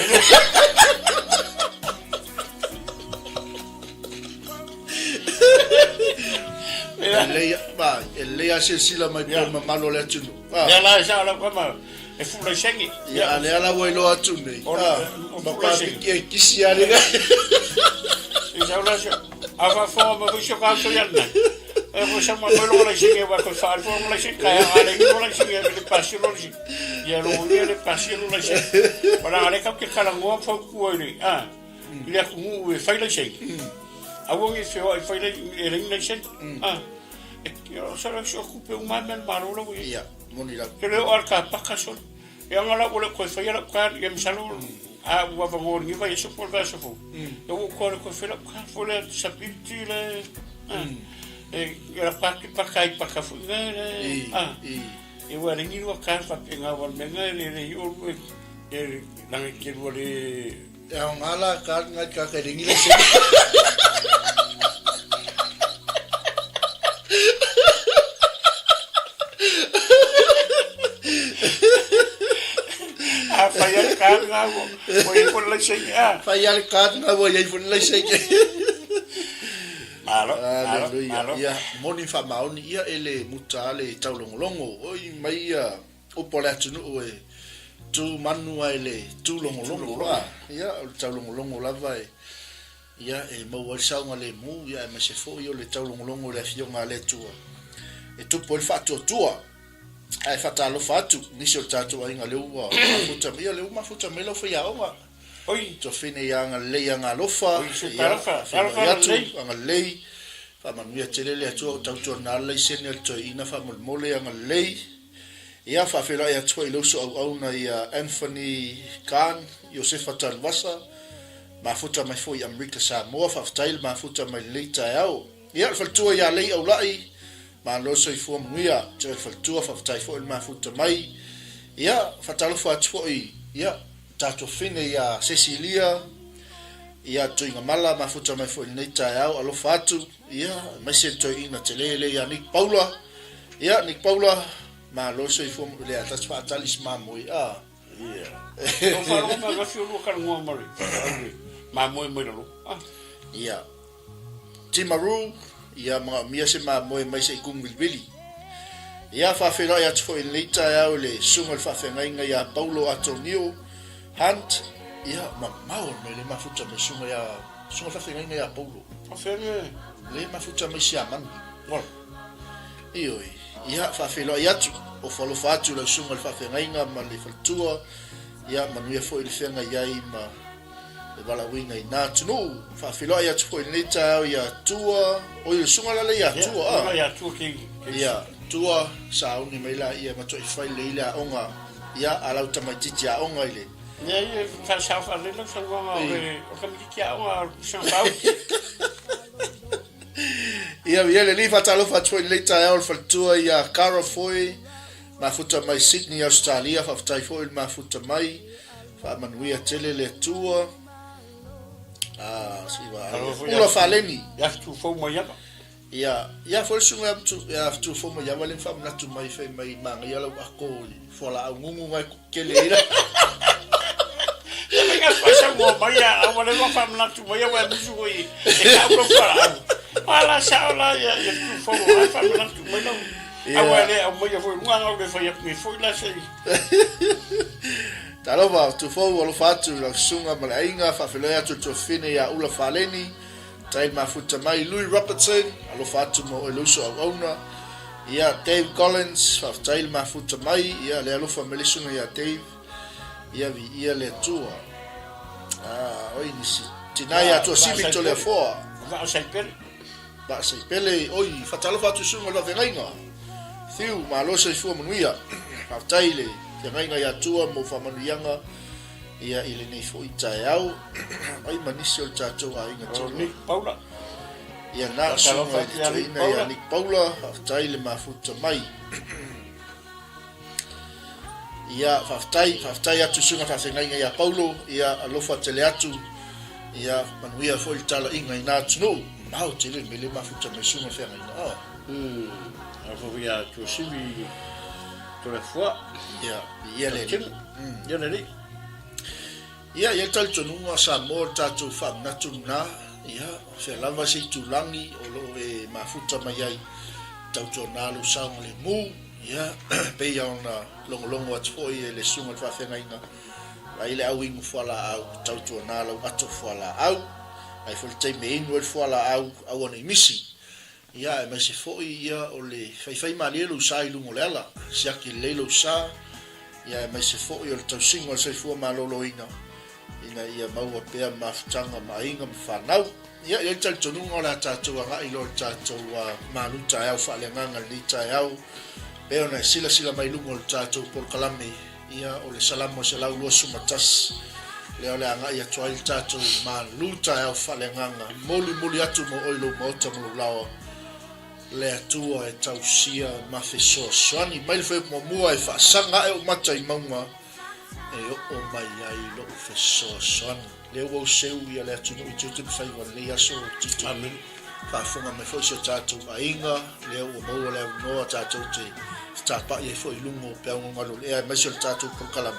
ele ya se sila mai pa malo le tunu ya la sa la kama e fu le singe ya ale ala wo lo atu nei ba pa ki kisi ale e sa la sa ava fo ma bu ka so yanna e vo sa ma lo le singe wa ko fa fo le singe ka ale ni lo singe le passion lo singe ya lo le passion lo singe para ale ka ke kala ngo fo ku ile ile ku mu e fa le singe awo ngi fo e fa le le singe yo solo se ocupe un mal malo lo voy ya monira pero orca pakaso ya ngala wala ko fa yara ka ya misalo a wa favor ni vai so por va so fu eu ko fa ka fo le sapiti le era pa kai pa ka fu e wa ni no ka fa penga wa menga le yo e na ke wo le ya ngala ka ka ringi le Fayal kan nga mo pun lang siya fayal kan nga mo pun lang siya malo ya moni fa maoni ia ele mutale taulongolongo oi mai o pola tunu e tu manu ele tu longolongo ia taulongolongo lava ia e mo wa sa ngale mu ia me se fo yo le taulongolongo le fionga le tua e tu pol fatto tua ai fatalo fatu nisho tatu ainga leua futa mia leuma futa melo foi aonga oi to fine yanga le yanga lofa ya anga lei fa manuia telele atu tautu na le senel to ina fa mole yanga lei ia fa fela ya to ilo so au na ia Anthony Khan Josefa Talvasa ma futa mai foi America sa mo fa style ma futa mai leita yao ia fa tu ya lei au lai ma lo so ifo muia te faltua fa tai fo ma futa mai ia fatalo fa tfo ia tato fine ya Cecilia ia tuinga mala ma futa mai fo nei tai au alo fatu ia mai se to ina telele ya Nick Paula ma lo so ifo le ata fa talisma moi ia o fa ro ma ga fiu ka ngo mari ma moi lo ia Timaru ia mga mia se ma moe mai se kung bilbili ia fa fela ia tfo in leita ya le sungal fa fenga ya Paulo Antonio Hunt ia ma mau me le mafuta me sunga ya sungal fa fenga ya Paulo fa fenga le mafuta me sia man wal ia fa fela ia o folo fatu le sungal fa fenga ma le faltua ia manuia fo il fenga ya ma bala winga ina tunu fa filo ya tfo inita ya tua o yo sunga la ya tua ya tua ki ya tua sa uni mela ia ma toi fai leila onga ya ala automatic ya onga ile ya fa sa fa le lo sa wa o kam ki ya onga sa fa ia le lifa talo fa tfo inita ya o fa tua ya Cara foi ma futa mai Sydney Australia fa tai foi ma futa mai fa manuia tele le tua ula faleni ya tu fo mo ya ya fo sunga tu ya tu fo mo ya wale fam na tu mai fe mai manga ya lo ako fo la ngungu mai keleira ya me pasa mo mai ya wale ko fam na tu mai wa bisu ko e ka pro fara ala sa la ya tu fo mo fam na tu mai no awale o mo ya fo nganga ko fo ya mi fo la se Talova tu fo lo fatu la sunga malainga fa feloya tu fine ya ula faleni tai mafuta mai Louis Robertson alo fatu mo eluso auna ya Dave Collins fa tai mafuta mai ya le alo family sunga ya Dave ya vi ya le tua oi ni si tinaya tu si to le fo va sai pele oi fa talo fatu sunga la venga thiu malo se fu monuia fa tai le Yang ya tua mo famanuianga ia ile nei fo itaiau ai manisio tatou ainga tonu Nick Paula ia na sunga ina ya Nick Paula tai le mafuta mai ia faftai atu sunga fasenga ya Paulo ia alofa tele atu ia manuia fo itala inga ina tunu mau tele mele mafuta me sunga fenga ina afo ia tu sibi tole fua ia le ia le ia tal tonunga sa mo tatu fa na tuna ia se lava se tulangi o lo e mafuta mai ai tau tona lu sang le mu ia pe ia ona longo at foi le sunga fa fengaina ai le au ingu fala au tau tona lu atu fala au ai fol te me inu fala au ona misi ia me se foi ia o le fai mali lu sai lu molela sia ki le lu sa ia me se foi o tau singa se fu malolo ina ia maua pea mafutanga mainga mfanau ia tal tonunga o la tātou anga ilo tātou manuta au whaaleanganga li tai au pea ona sila mai lungo o tātou porkalame ia o le salamo se lau lua sumatas leo le anga ia tuai tātou manuta au whaaleanganga moli atu mo oilo maota mo lawa le atua e tausia mafesoa soani mai le whai mua e whaasanga e o mata i maunga e o mai ai lo fesoasoani le ua seu ia le atunu i tutu faiva le aso tito amen faafoga mai foi se tatou aiga le ua maua le aunoa tatou te tapaʻi ai foʻi lugo pe augagalo lea mai se le tatou polokalami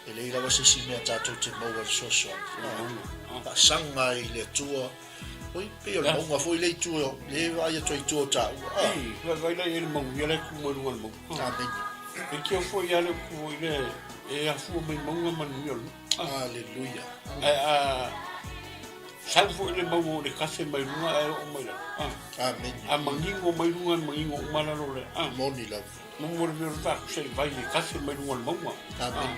e lei lava sisi mea tatou te maua le soasoani faasaga i le atua oi pe o le mauga foi le itua le aia toi tua taʻua vai lai ele mau ia le kumaluga le mau amen e kia foi ale ku ile e afu mai maunga manuia aleluia sau foi le mau le kase mai lunga e o mai amen a mangingo mai lunga mangingo umala le moni la mo le me ta se vai le kase mai lunga maunga amen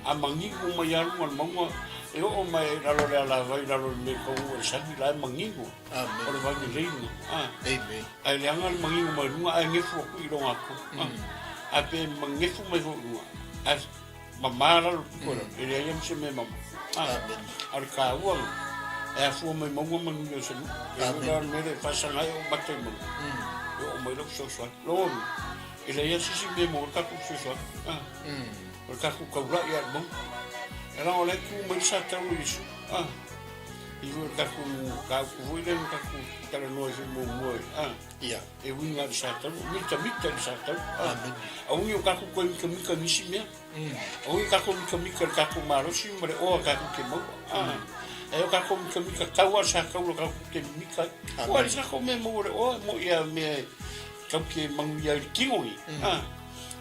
a mangingo mai lunga maunga e o mai ralo le ala vai ralo me ko o sabi la mangingo amen o le vai le leina amen ai le anga mangingo mai lunga ai ngefu ku i ronga ko a pe mangefu mai ho lunga as mamara ko ele ia se me mama amen ar ka uang e fu mai mongo manu yo se e ora me le pasanga o batte mo o mai lo so lo ele ia se me mo ka ku so o ka ku ka ra ia mo era o le ku mai sa ta o isu i vo ka ku vo ile ka ku tala no e mo mo ia e winga sa ta mita sa ta amen a unio ka ku ko mika misi me o ka ko mika ka ku maro si mo o ka ku ke mo e ka ko mika ka wa sa ka ka ku ke mika o sa ko me mo o mo ia me ka ke mangu ia kingi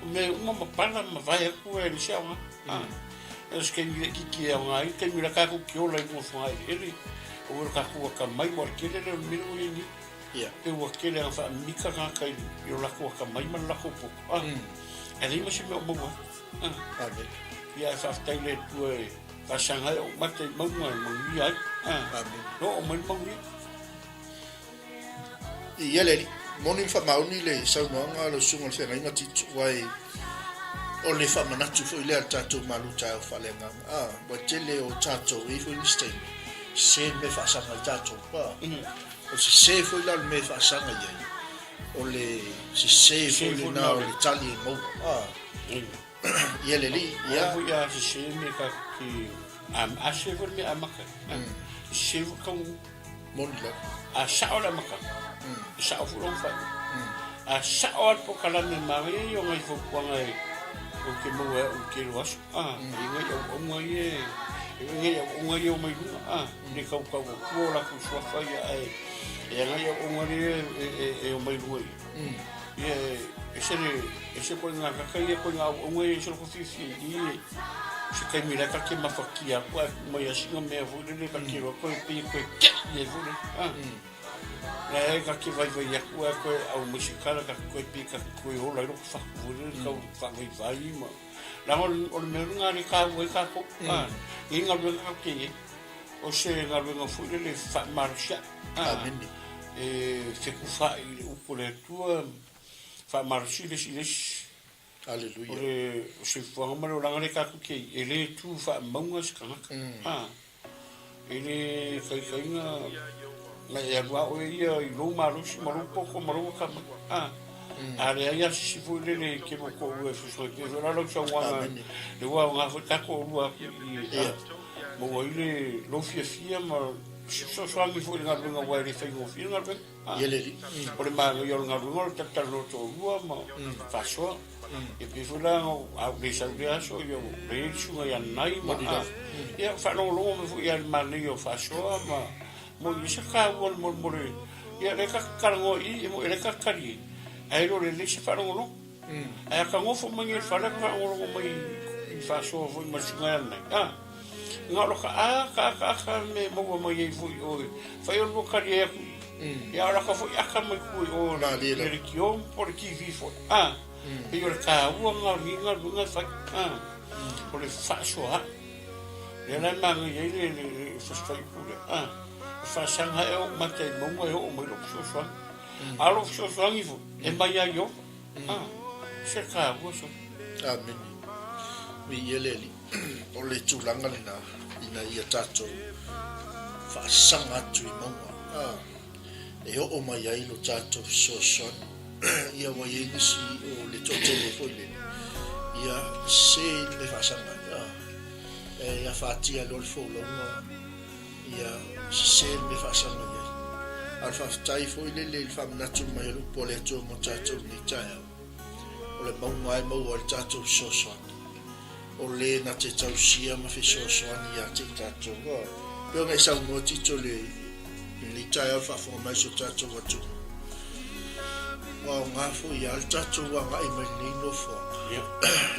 me mo pala ma vai ku e si ama es que ni ki nga i ke mi ka ku ki o la mo fa ele o ka ku ka mai mo ke le mi no ni ia e o ke le fa mika ka ka yo la ku ka mai man la ku ali mo si mo mo amen ia fa tele tu e fa sanga o mate mo mo ia amen no o mo mo ia le moni fa mauni le sa no nga lo sunga se ngai mati wai o le fa manatu fo ile tatou maluta o falenga bo tele o tatou i fo instain se me fa sanga tatou pa o se fo ile me fa sanga ia o le se fo ile na o le tali mo ia le li ia ia se me ka ki a se fo me amaka se fo ka moni la a sa o la maka sa o fo fa a sa o po kala me mari yo ngai fo kwa ngai o ke mo e o ke ros inga o ngai o ngai o mai ni ka ko la ku so fa ya e ngai o ngai e o mai lui ese ko nga ka kai ko nga o ngai so ko fi se kai mira ka ke mafakia ko mai asinga me vo le ka ki ro ko pe ko ye vo ka ki vai ku ko au musical ka ko pe ka ko o la ro fa vo le ka fa vai ma la o me nga ni ka vo ka ko inga ro ka ke o se nga ro nga fu le fa marcha amen se ku fa o pole tu fa marcha le aleluia o se fo nga ro la nga ka ku ke ele tu fa maunga ska ele kai nga la ya wa o ia i lo maru si maru poko maru ka ale ia si fu le ke mo ko u so ke la lo so wa le wa nga fo ta ko lu a mo wa ile lo fia ma so ngi fu nga nga wa ri fa ngo fi nga pe ia le li o le ma yo nga lu ta ta lo to lu ma fa so e pe fula o au le sa le aso yo le sunga ya nai ma ia fa no lo mo ia mali o fa so ma mo i se ka wol mo ia le ka karango i mo le ka kari ai lo le se fa no lo ai ka ngo fo mo ngi fa le ka ngo mo i fa so fo ma sunga nai ngalo ka me mo i fu o fa yo lo kari ia ora ka fo aka mo ku o Na lira. le kio por ki vi fo e yo ka u nga lunga fa o le fa so ha le na ma ye le fo sta ku le fa sang ha o ma te mo mo lo so alo so ngi fo e ba ya yo se ka u so Amen. Mi yeleli. O le tūlanga lina ina ia tātou whaasanga atu i maunga. E o mai ai lo tātou soson. Ia wai e nisi o le tōtele foile. Ia se le whaasanga. Ia whaatia lo le whaulonga. Ia se le whaasanga ia. Al whaatai foile le whaamnatu mai rupo le atua mo tātou ni taia. O le maunga e maua le tātou soson. O le na te tausia ma fe sosoani ia te tātou. Peo ngai sau mo tito le ni tai au whafo mai so tātou watu. Wao ngā fo i al tātou wa ngai mai ni no fo.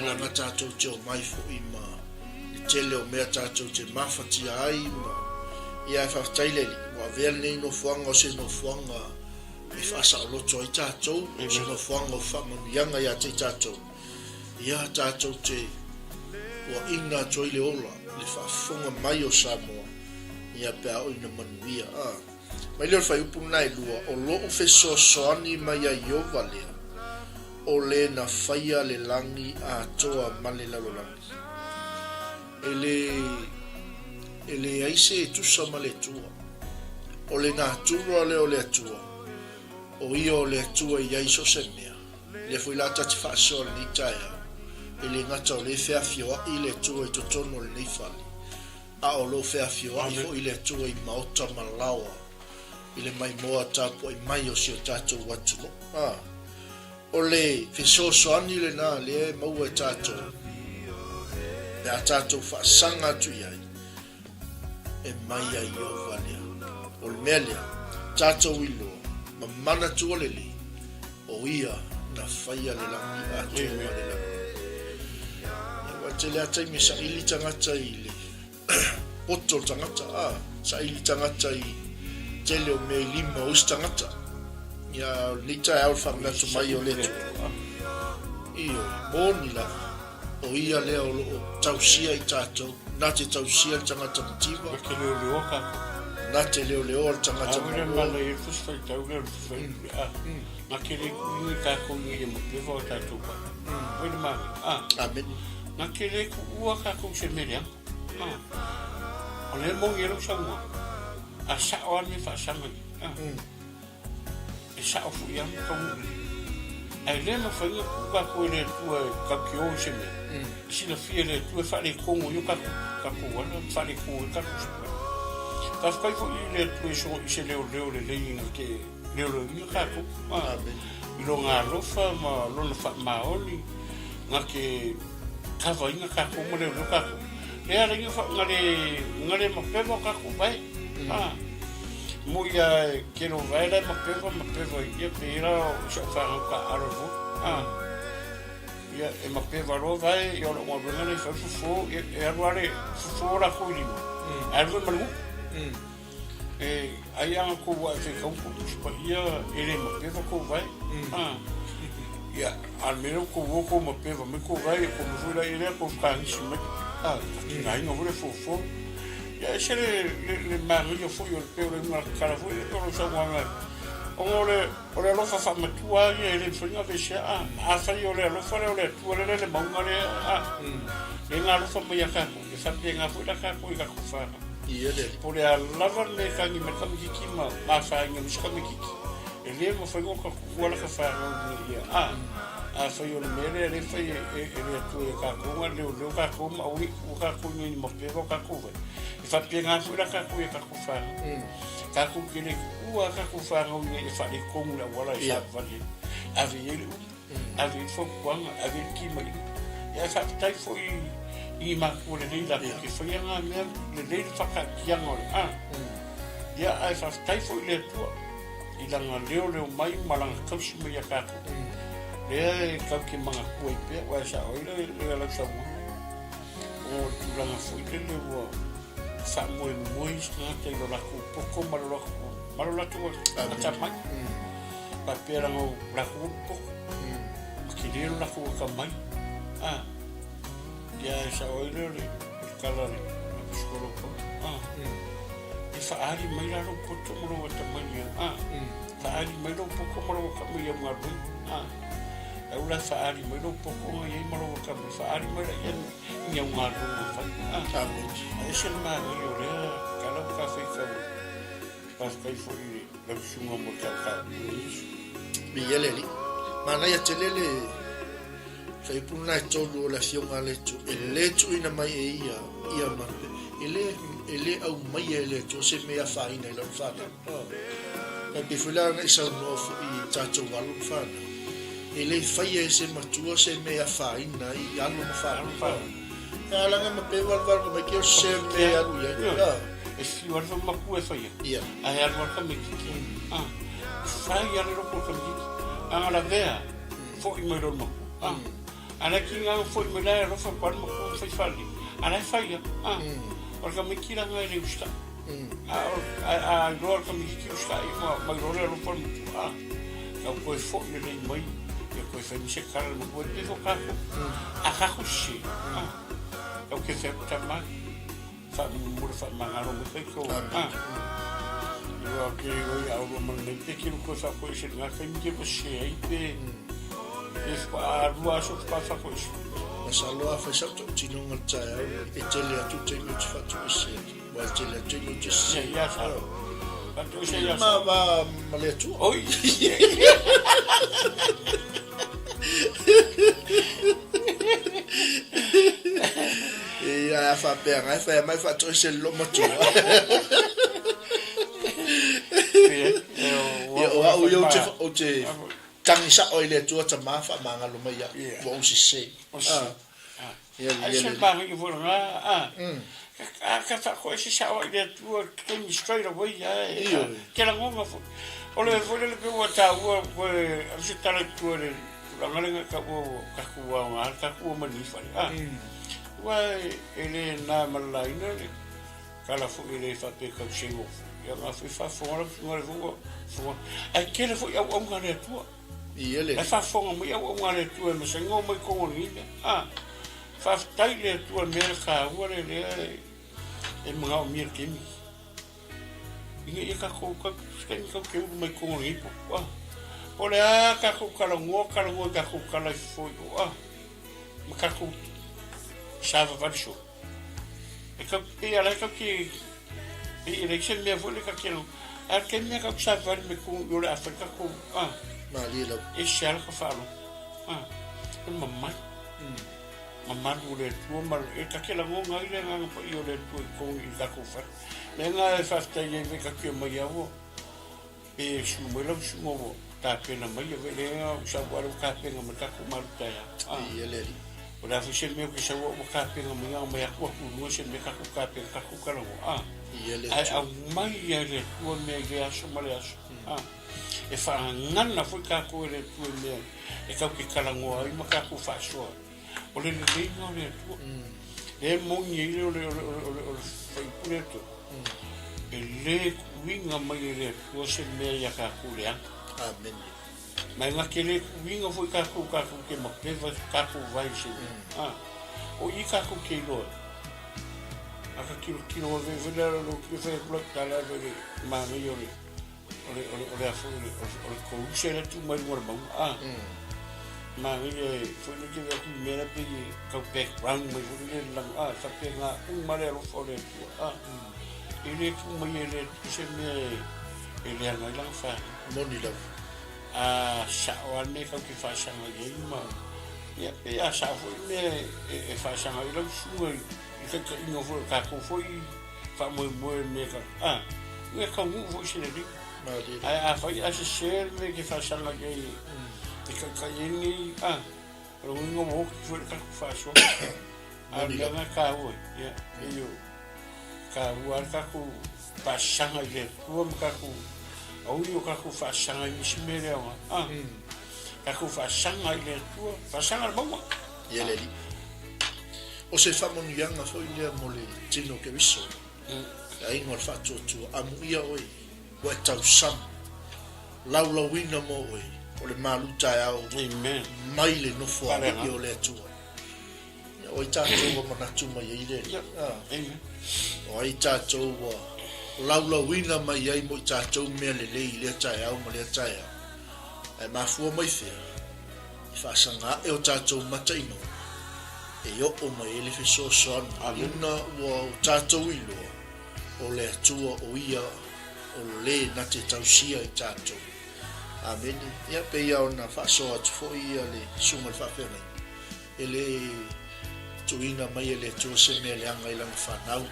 Nga ngā tātou teo mai fo i ma. I tele o mea tātou te mawhati ai ma. Ia e whaftaileli. Wa vea ni no fuanga o se no fuanga. E whaasa o loto ai tātou. Se no fuanga o whamanianga ia te tātou. Ia tātou te wa inga toi le ola le whaafonga mai o Samoa ia pēa o ina manuia mai leo whai upu nai lua o loo fe soani mai a iova lea o le na whaia le langi a toa male lalo langi e le aise e tusa ma le tua o le na atura le o le atua o ia o le atua i aiso senea le fuilata ti whaasoa ni taia e le ngata o le whewhioa i le tua i totono le neifali. A o lo whewhioa i fo i le tua i maota malawa. I le mai moa tāpua i mai o si o tātou watuno. O le whesosoani le nā le e maua e tātou. E a tātou whaasanga atu iai. E mai a i o valea. O le mea lea, tātou i loa. Ma mana tua le li. O ia na whaia le langi a tua le langi. Te lea taimi sa ili tangata i le poto tangata sa ili tangata i te leo me lima us tangata ia lita e alfa ngatu mai o leto iyo mōni la o ia lea o tausia i tātou nā te tausia i tangata mtiva ke leo leo ka nā te leo leo i tangata mtiva mala i fusfai tau leo fusfai na ke le kui ka kongi i mo pewa o tātou pa wini mami amen na ke le ku ua ka kou se merea. O le mongi ero sangua. A sao ane whaasanga ni. E sao fu iam kaungi. Ai le ma whainga kuka koe le tua ka ki o se me. Sina fia le tua whare kongo yo ka wana, whare kongo ka kusua. Ka whakai fo i le tua so i se leo le leina ke leo i ka kou. I lo ngā rofa ma lona wha maoni. Ngā ke kawa inga kako mo leo kako. Le ala inga wha ngare mapewa kako bai. Mo ia kero vai la mapewa ia pera o sa whanga ka aravu. Ia e mapewa ro vai i ora ngā wengane whafufo e aruare fufo ora koirima. Aruare manu. Ai anga ko wa te kaupu kuspa ia ere mapewa ko vai. Ia, al mero ko woko ma peva me ko vai ko mo fura ile ko ka nisi me nga inga vore fofo ia se le mari yo fo yo pe le na kala fo yo lo sa wanga ore lo fa ma tua ia le fringa ve sha a fa yo le lo fa le tua le manga le nga lo fa mo ya ka ko fa pe nga fo la ka ko ka ko fa ia le por la lava le ka ni me ka mi ki ma fa nga mi ska mi ki ele mo foi ko wala ka fa ia a foi o mere ele foi ele tu ka ko le ka ko ma ui ka ko ni mo pe ka ko e fa pinga fu la ka ko fa ka ko ki le ka ko fa o ni fa le ko la wala sa va le a vi ave fokuanga ave kima ia whaatai fo i makua le nei la ke whaianga mea le nei le whakakianga o le ia ai whaatai fo i le atua i langa leo mai malanga kausi mai a kako lea e kau ke mga kua i pia wai sa oila le alau sa mua o tulanga fo i le ua wha moe ngata i lo laku poko malo latu a tamai pa pera ngau laku poko ki leo laku ka mai ia e sa oila le kala le skolo ko e whaari mai lalo poto maro a tamai whaari mai lo poko maro ka mai a marui au la whaari mai lo poko ngai maro ka mai whaari mai la ia ngaru e se ma i o rea kala ka whai kau pas kai foi la sunga mo ka mi yeleli mana ya telele fai puna tolu la fionga le tu ele tu ina mai ia ma ele au mai ele tu se me a faina la fata pe fula ngai sa no i tato walu fana ele fai se matua se me a faina i alu ma fana ala nga ma pe wal ko me ke se me alu ya e si warfa maku e fai ia ai ar warka me ki fai ar ro ko ka mi ala vea fo i mai ro maku ana ki nga fo i mai la ro fa par maku fai fali ana fai warka me ki la nga le usta a ro ka mi ki usta i ma ro ro por ka ko fo i le mai e ko fai mi se kala mo ko te fo ka a ka ko si ka ke fe ta ma fa mura fa mangaro me pe ko yo ke yo ya o mo le te ki ko sa ko se na ka mi ko se ai pe es pa rua so pa fa ko se masalo a fa sa to tino ngata e tele a tu te mi fa tu se wa tele tu mi se ya sa pa tu se ya ma va ma le tu oi ia fa pega fa mai fa to se lo mo tu o te tangi sa oile tu ta ma fa manga lo mai ya wo si se ai se pa ngi vo nga ka fa ko se sa oile tu ke mi straight away ke la ngonga fo o le vo le pe wa ta wo se ta le tu le la nga ka wo ka ku wa nga ka ku ma ni fa Wai ele na malaina kala fu ele fa pe ka chingo ya ma fa fora ngore fu ai kele fu ya o ngare tu i ele fa fora mo ya o ngare tu me sengo mo ko ni fa tai le tu me ka wore le e mo mi ke mi inge ka ko ka sken ka ke mo ko ni po ole ka ko kala ngo ka ko kala fu ma ka ko Chava valsho. E ka pe ala ka ki e election me vole ka kelo. Ar ke me ka chava me ku yo la Afrika ku ma li la e shal ka falo. E mamma. Mamma vole tu mal e ka kela ngo ngai le nga pa yo le tu ku i ka ku fa. Le nga e fa sta ye me ka ki mo ya wo. E shu mo lo shu mo ta pena mai e le sa wa ka pena me ka ku mal ta ya. i ele o la fise me ke sa wo ka pe nga me me ko ku se me ka ku ka pe ka ku ka lo i ele ai a mai ele o me ge aso male aso e fa ngana fu ka ku ele tu me e ka ki kala ngo ai ma ka ku fa so o le le no le tu e mo ni le o fa pure to e le winga mai ele o se me ya ka ku le amen mai nga kele winga foi ka ku ke ma pe ka ku vai se o i ka ku ke lo aka kilo ve lo que fe blok tala ve ma me yo le a foi o ko se la tu mai mor ba ma me foi le que ku me la pe ka background mai foi le la sa pe nga un mare lo fo le ele tu mai ele se me ele nga la fa moni la sa o me ka ki fa sa nga ma ya pe sa foi me e fa sa nga lo su que no foi ka ko foi fa mo me ka me ka mu foi se le a foi a se ser me que fa sa nga ini kalau ngomong tu kan faso ada nak kau ya iyo kau aku pasang aja tu aku iyo aku pasang aja semua aku pasang aja tu pasang apa mau ya leli o se fa mon yang a foi le mole tino ke viso ai ngor fa tu amu ia oi wa tau sam lau wina mo oi o le malu tai au amen mai le no fo i o le tu o i tātou wa manatu mai i re amen o i tātou wa lau wina mai ai mo i tātou mea le lei le tai au ma le tai au e mafua mai fea i whaasanga e o tātou mataino e o mai ele fiso soan ina wa o tātou i loa o le atua o ia o le na te tausia i tātou amen ia pe ia ona whaasoa tu fo ia le sunga le whawhenga ele tuina mai ele atua se mea le anga ilang whanau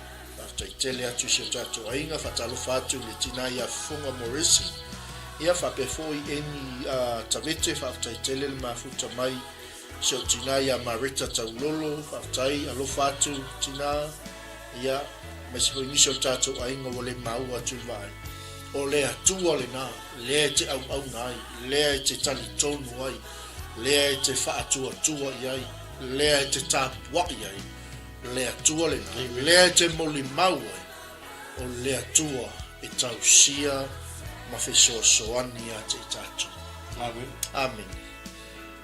tai tele atu se tātou ainga whatalo whatu le tina ia funga morisi ia whape foi eni tawete whaftai tele le mafuta mai se o tina ia marita tau lolo whaftai alo whatu tina ia mai se foi nisi o tātou ainga wale mau atu vai o le atua le nā lea te au ngai lea te tali tonu ai lea te whaatua tua iai lea te tāpua iai lea tua le nā lea te moli mau ai o lea tua e tau sia ma fesoasoani a te tātou. amen Amen.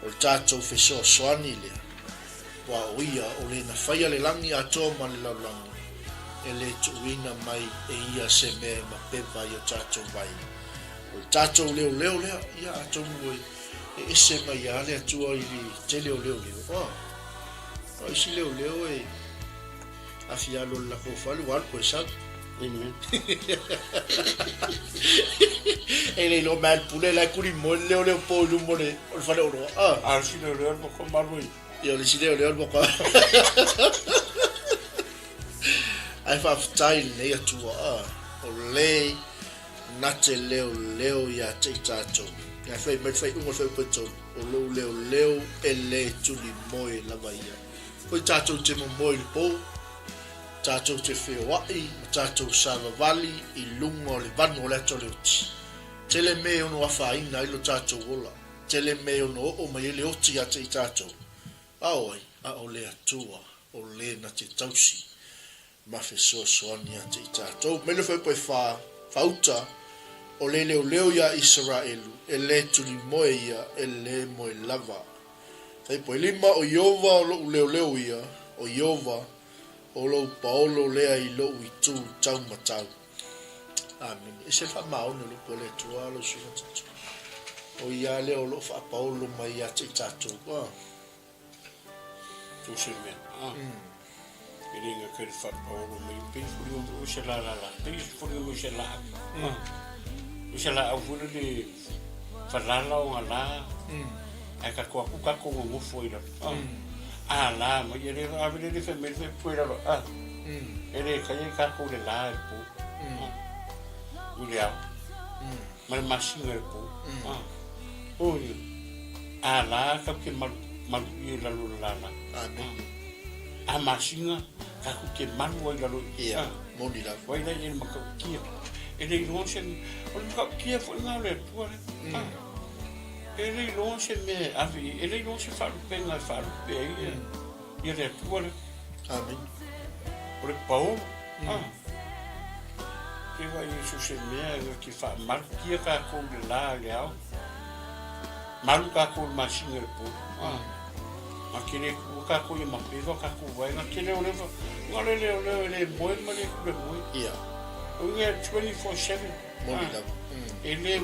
O le tātou fesoasoani lea. Wa o ia o le na whaia le langi atoa ma le laulangi. E le tuina mai e ia se mea ma pepa i o tātou vai. O le tātou leo lea ia atou mui e ese mai a le atua i li te leo leo. O isi leo e afialo la kofalu walpo e sal. amen Ele lo mal pule la kuri mo leo po lu mo le o fa lo si le mo ko marui yo le si leo mo ko ai fa style ne ya tu o le na te leo ya te tato ya fai me fai un fai poto o lo leo e le tu li mo e la vai ko tato te mo le po tato te whewai, tato sava vali, i lungo le vanu le ato le uti. Tele me ono awhaina ilo tato wola. Tele me ono o mai ele oti ate i tato. Aoi, a o le atua, o le na te tausi. Mawhi soani ate i tato. Mele whai poe whauta, o le leo ia Israelu, e le tuli moe ia, e le moe lava. Whai poe lima o Iova o lo leo ia, o Iova, o lo paolo lea i lo i tu tau matau. Amen. E se wha maone lo pole tua lo suna tatu. O ia leo lo wha paolo mai a te tatu. tu se mea e ringa kere wha paolo mai pe furi o se la pe furi o se la au furi le whalala o ngala e ka kua kukako ngongo fuira la ma ye le avere le femele fe fuera lo ele kaye ka ko le la po ulia ma masinga po o la ka ke mal ye la lo la a masinga ka ko ke mal wo la lo Moni la. wo la ye ma ka ki ele no se o ka ki fo na le po ele non se me avi ele non se fa pena fa pe ia le tuale Amen. por el pau que vai isso se me que fa mal que ka ko la leal mal ka ko machine el po aquele o ka ko ma pe ka ko vai aquele o levo le moi ma le moi Yeah. o ia 24/7 Moni la. ele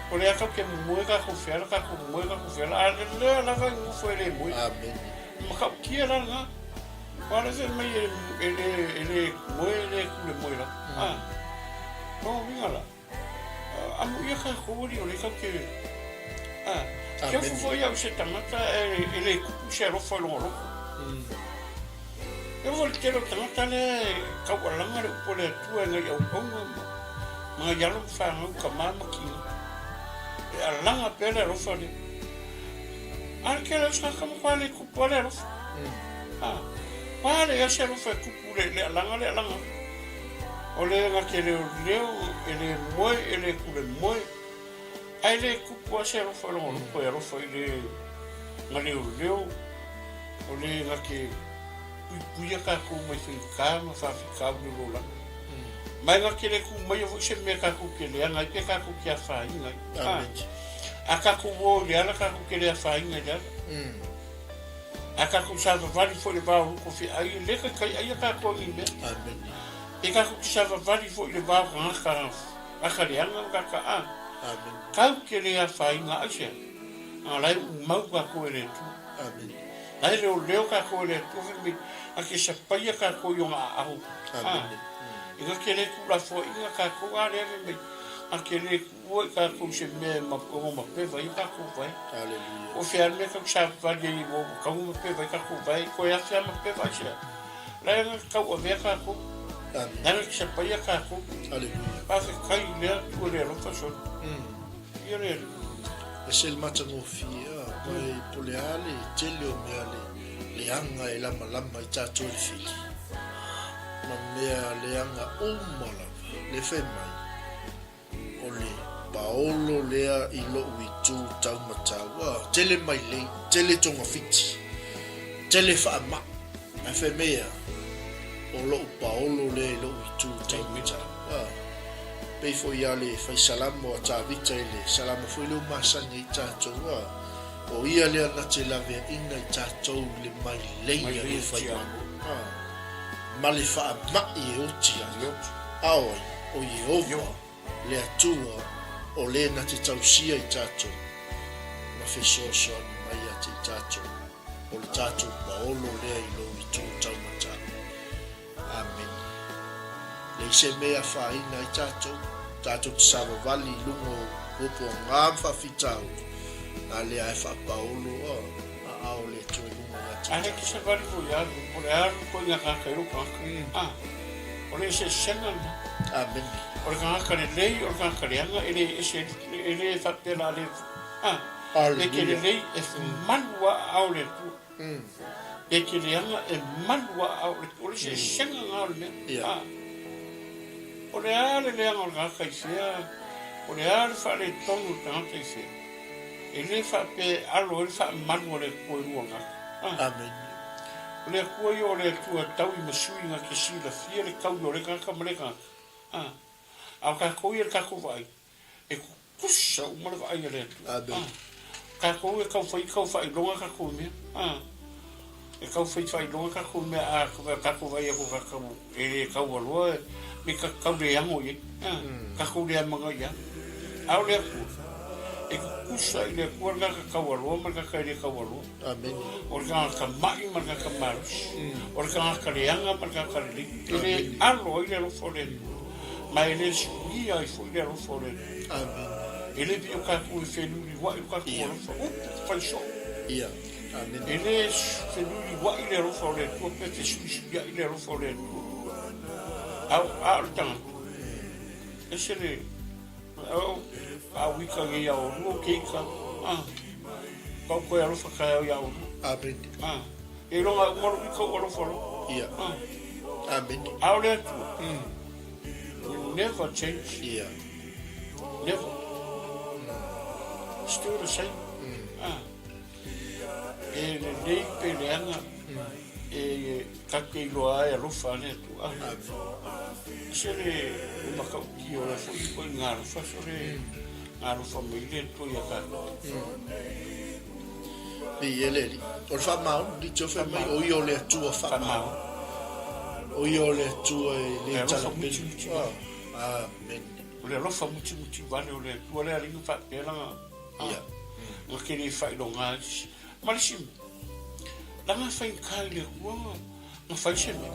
por aí que muega com fera, ela vai não foi ele muito. Amen. Mas que era lá, parece que ele muere com ele bom vinha lá. A mulher que corre, olha que foi a você tamata, ele cheirou foi longo. Eu vou ter o tamata le caualanga por ele tu ainda eu pongo, mas já não faz não camar aqui. A langa pele ro fale Arkela ska kama kwale kupole ro. Pare ya se ro fe kupule le langa. Ole nga ke leo ele kule moi. Ai le kupu se ro fa lo ko ya ro fa ile nga leo. Ole nga ke puia ka ku mai fika ma fa fika lo la. Mai nga ke le ku mai vo se me ka ku ke le nga ke ka ku ke fa inga. Aka ku wo le ala ka ku ke le fa inga ja. Aka ku sa vali fo le ba ko fi ai le ka ai ka ko ni me. Amen. E ka ku sa vali fo le ba ka aka le anga ka Amen. Ka ke le fa inga asia. Ala mau ka ko le tu. Amen. Ai leo ka ko le tu mi ake sa pa ka ko yo nga au. Amen. E ka ke le ku la fo inga ka ko ale me ake le ku ka ku se me ma ko ma pe vai ka ku vai. Hallelujah. O fiar me ka sa va de mo ka mo pe vai ka ku vai ko ya sa ma pe vai sia. La ka o ve ka ku. Amen. Ke sa pa ka ku. Hallelujah. Pa se kai le ku le ro fa so. Yere. Ese il matango fia, mai poleale, telio meale, leanga e lama i tato il fili. Ma mea leanga umala, le fe mai. Ole, Paolo lea i lo uitu tau matawa, tele mai le, tele tonga fiti, tele fa ma, a fe mea. O lo Paolo lea i lo uitu tau matawa. Pei fo ia le fai salamo a tāwita ele, salamo fo leo masanga i tātou o ia lea na te lawe inga i tātou le mai leia le fai mango. Ma le wha mai e oti aoi o Yehova le atua o le na te tausia i tātou. Ma fe soa mai a te tātou o le tātou paolo lea i lo i tū taumata. Amen. Le se mea whaina i tātou te sawa wali lungo hopo ngām whawhitau a lea e whapaolo a ao le tue lungo i ati. Ale ki se wali ko iaru, o le aru ko inga kaka iru kaka. O le se senga na. Amen. O le kaka le lei, o le kaka le anga, ele e whapela le. Le ke le lei e manua ao le tu. Le ke le anga e manua ao le tu. O le se senga ngā le mea. O le ale le anga o le kaka i fea, o le ale wha le tonu tangata i fea. E le wha pe alo, e le wha manu o le koe rua ngaka. Amen. O le koe o le tua tau i masui ngā ke sila fia le kau o le kaka ma le kaka. Au ka koe e le kako vai, e kusa umare vai e le tua. Amen. Ka koe e kau whai longa ka koe mea. E kau whai longa ka koe mea, a kako vai e ko kakau, e kau aloa e. Me ka kau le ango ye, ka kau le amanga ya. Au le aku, e kusa i le kua nga ka kau aloa, ma ka kai le kau aloa. Amen. O le ka mai, ma ka marus. O le ka le anga, ma ka le li. E le alo i le rofo le. Ma e le suia i fu i le rofo le. Amen. E le vi o ka kua i whenu li wa i ka kua rofo. Whai so. Ia. Amen. E le whenu li wa i le rofo le. Tua pete suia i le rofo le. Au tanga. Ese le wika ge au ruo keika. Kau koe arofa kai au iau. Amen. E ronga umaru wika o arofa ro. Ia. Amen. Au le atu. You never change. Ia. Never. Still the same. E le lei pe le anga. E kake loa e arofa le atu. Sere makau ki o la fui ko ngaro fa sore ngaro família to ya ka Bi ele o fa mau di cho fa mai o yo le tua fa mau o yo le tua le tala pe amen o le rofa muti vale o le tua le ali fa pela ia o ke ni fa longa malsim la ma fa kai le ko ma fa seme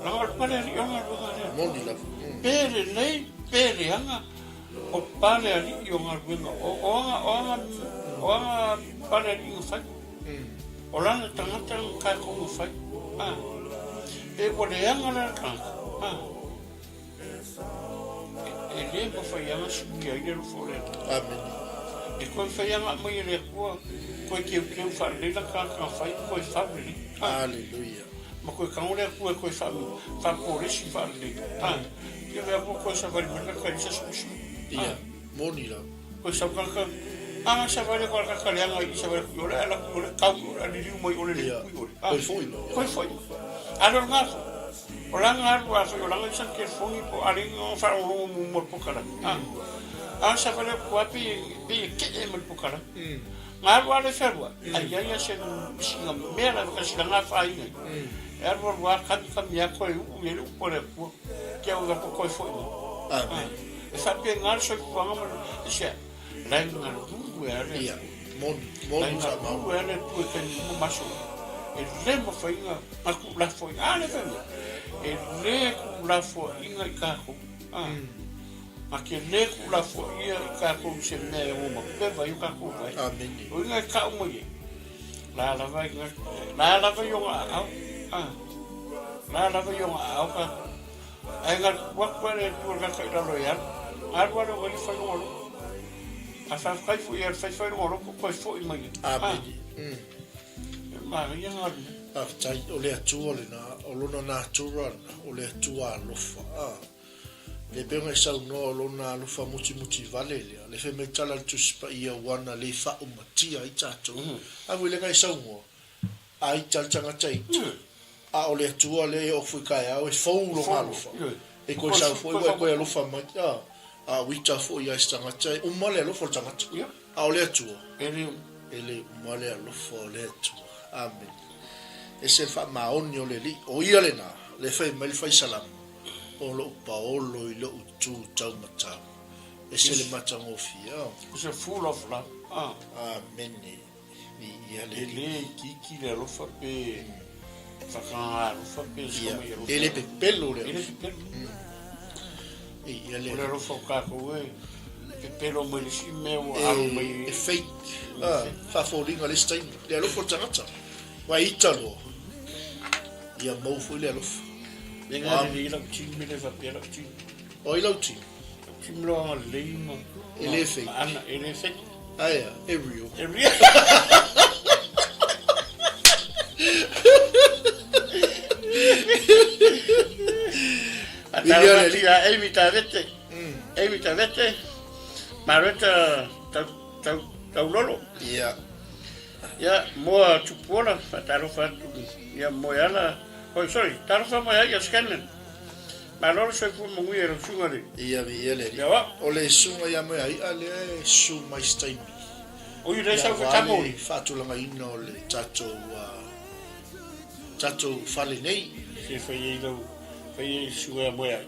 la ma pare ri ona lo ga mondi la pere anga o pare ali o nga ruenga o anga pare ali o fai o lana tangata ka ko fai e o le anga la ka e le mo fai anga suki ai le fore amen E koe whaianga mai rea kua, koe keu whareila ka whai, koe whareila. Hallelujah. Ma koe kaunea kua koe whaporesi whareila. Ia rea kua koe sa wari mana ka isa susu. Ia, moni la. Koe sa kaka, sa wari kua kaka leanga i sa wari kui ore, ala kui ore, kau ore, ani riu mai ore le kui ore. Koe foi no. Koe foi. Ano ngako. O langa aru aso, o langa isan ke fongi po aringa o wharongo mu morpokara. Sa wale kua pi ke e morpokara. Ngaru ale wherua. Ai se singa mera kasi na ngā whainga. E aru aru a kami a koe uu ele upore kua. Kia ura po koe foi no. Amen. E whapia ngaru soi kuanga manu. E sea, rai ngaru tūru e are. Ia, moni Rai sa ngaru mau. tūru e are tue kani mu maso. E le ma whainga, ma ku la foi. Ale whenua. E le ku la foi inga I kako. Ma ke le ku la foi ia I kako se mea o ma pewa I kako vai. Amen. O inga I ka umo ye. La lava yonga au. La lava yonga au ka. Ai nga wakwa le tu ka kai la loya. Arwa lo wali fa ngolo. A fa kai fu ia fa ngolo ko fo I mai. Amen. Ma ia nga Tai o le atua le na o lona na atua o le atua alofa. Le benga I sau no o lona alofa muti vale le. Le fe me tala tu spa ia wana le fa umatia I tato. A wile kai sau mo. A I tal tanga tai. A o le atua le o fui kai au e fou lo alofa. E koe sau foi koe alofa mai. A wita fo ia stanga tai. Umale alofa tanga tai. A o le atua. Ele umale alofa o le atua. Amen. E se fa maoni o le li o ia le na le fai mai fai salam o lo paolo I lo tu tau matau e se le matango fia It's a full of love. amen ni ia le Le kiki le lofa pe whakanga lofa pe ia soma I lofa. ele pe pelo le Ele pe pelo. ia O le le lofa o kako e. Pe pelo mai le si meo alu mai. e fake fa folinga le stain le lo for tangata wa italo ia mo fu le lo Venga le ila chimi le fa pela chimi. o ilauti Chimi lo le ima. ele e fake Ana ele fake. aia e real E ria. Atara tia evita vete. Evita vete. Mareta tau lolo. ia Ya moa tupuola fataro fatu. Ya moyala. Oh sorry, taro fa moya ya scannen. Malolo se fu mungui ero sungare. ia vi ele Ya wa. o le sunga ia mai ai ale su mai stain O ire sa fa tamori. fatulanga ina o le tato fale nei Se fa ye lo. Fa ye suga moya.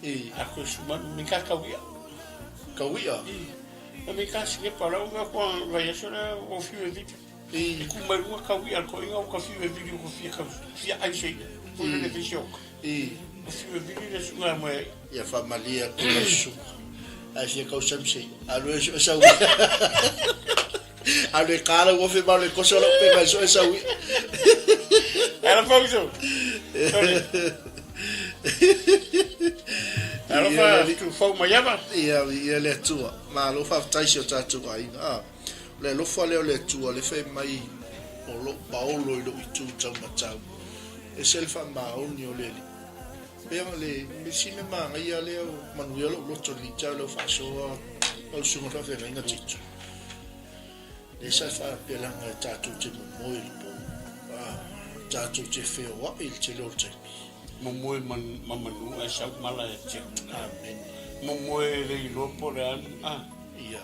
e Ako suma mika kawia. kawia E mika sige para o ko vai sona o fiu vite. e Ku mai o kawia ko inga o ka fiu vite ko fia ai sei. Ko le visio. e O fiu vite le suga moya. ia familia ko le su ai fia kau samse alo e sa alo kala wo fe ba le ko so lo pe ga so sa wi Era pouco. Era fa tu fo mai ava. ia le tua ma lo fa taisi o tatu ai le lo fa le tua le fe mai o lo paolo I lo itu tau matau e selfa ma oni o le pea le mesine ma ia le o manuia lo toli tau lo fa so o sunga fa fe nga titu le sa fa pelanga tatu te mo il po tatu te fe wa il te lo te Momoe mamanu e sa mala e te. amen Momoe le lo por an. ia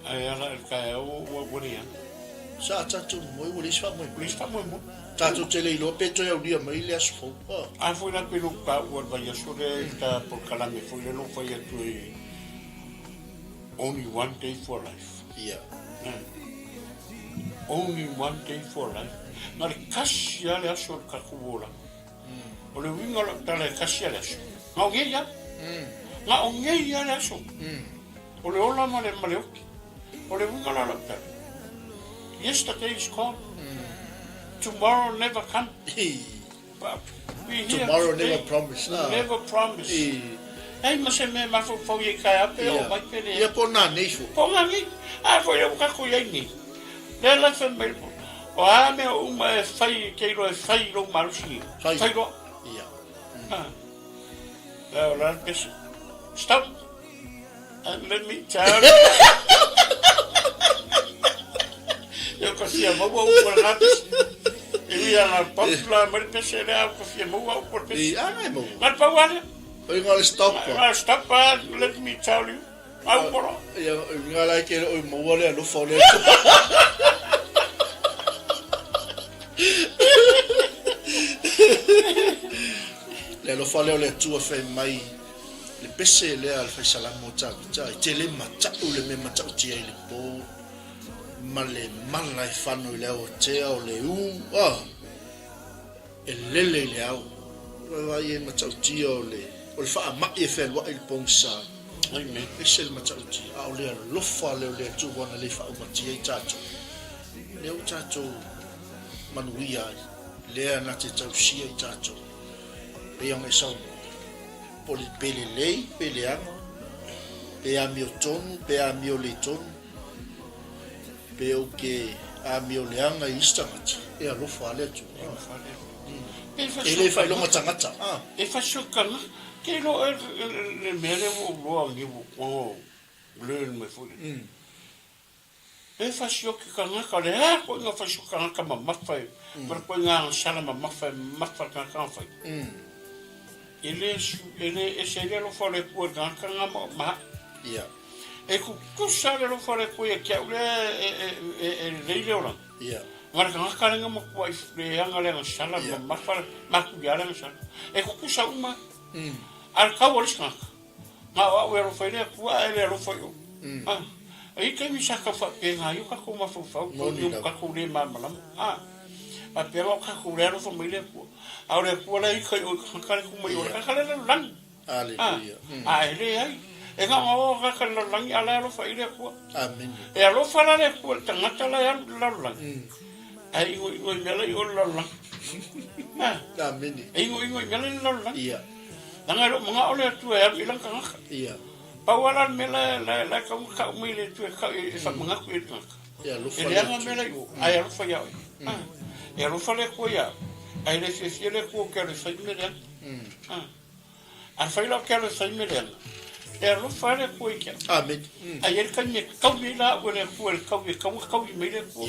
Ai ala ka o woria. sa tatu mo i wole sa mo Please fa mo. tatu te le lo peto ya dia mai le asfo A foi na pelo pa o vai sore ta por kala me foi le lo foi tu only one day for life. ia Only one day for life. Na kasi ale aso ka kuola. O le winga la tala kasi ale aso. Ma o ya. Ma o ya ale aso. O le ola ma le oki. O le winga la tala. Yesterday is gone. Tomorrow never come. But we here tomorrow today. never promise Never promise. Ai ma se me ma fo ye kai ape o mai pele. Ia pona nei fu. Ponga ni. A fo ye ka ko ye ni. Le la fe me. O a me o ma fai ke ro fai ro marusi. Fai ro. Ia. La pes. Stop. And let me tell eu confio mo por rapis. Ia na popla mer pese le confio mo por pese. Ai mo. Mas pa wala. Oi ngale stop. Stop, let me tell you. Au moro. Ia ngala ke oi mo wala no fole. Le lo fale o le tua fe mai. Le pese le al fai salamo ta ta te le mata o le me mata o tia le po. Male mala e fano le o te o le u. E lele le au. Wa ye mata o tia o le fa ma e fe wa il ponsa. Ai me pese le mata o tia o le lo fale o le tu wana le fa o matia i tato. Le o tato manuia le ana te tau sia i tato. Pe ang esau poli pele lei, pele anga, pe a mio tonu, pe a mio le tonu, pe o ke a mio le anga i istangata, e a lofo ale atu. E le fai longa tangata. E fasokanga, ke lo le mere o loa ngivu o le me fuli. E fasokanga ka le ha ko nga fasokanga ka mamafai, per ko nga sala mamafai, mafaka ka fai. Ele ese lo fole por ganka ma Ia. E ku sale lo fole ko e ke le leora. Ia. Mar ka nga mo ko e anga le sala ma fa ma ku ya le sala. E ku sa uma. Al ka wo ska. Ma wa we lo fole ku ele lo fole. E ke mi sa ka fa pe nga yu ka ko ma fa ko yu ka ko le ma ma. A pe ka ko le lo família ku. Ahora kuala I kai o kakare kuma I o kakare la lang. Aleluia. Ele ai. E nga o kakare la lang ala lo fa ile ku. Amen. E alo fa la le ku tangata la ya la lang. Ai o mela I o la lang. Amen. E o mela la lang. Ia. Nga lo mga ole tu e ilang kanga. Ia. Pa wala mela la ka mo ile tu ka e fa mga ku e tanga. Ia lo fa. E nga mela I o. Ai alo fa ya. E alo fa le ku ya. Ai le fiele ko ke le sai mele. Al fai lo ke le sai mele. E lo fare ko ke. Amen. Ai el kan me ka mi la o le ko el ka mi mele ko.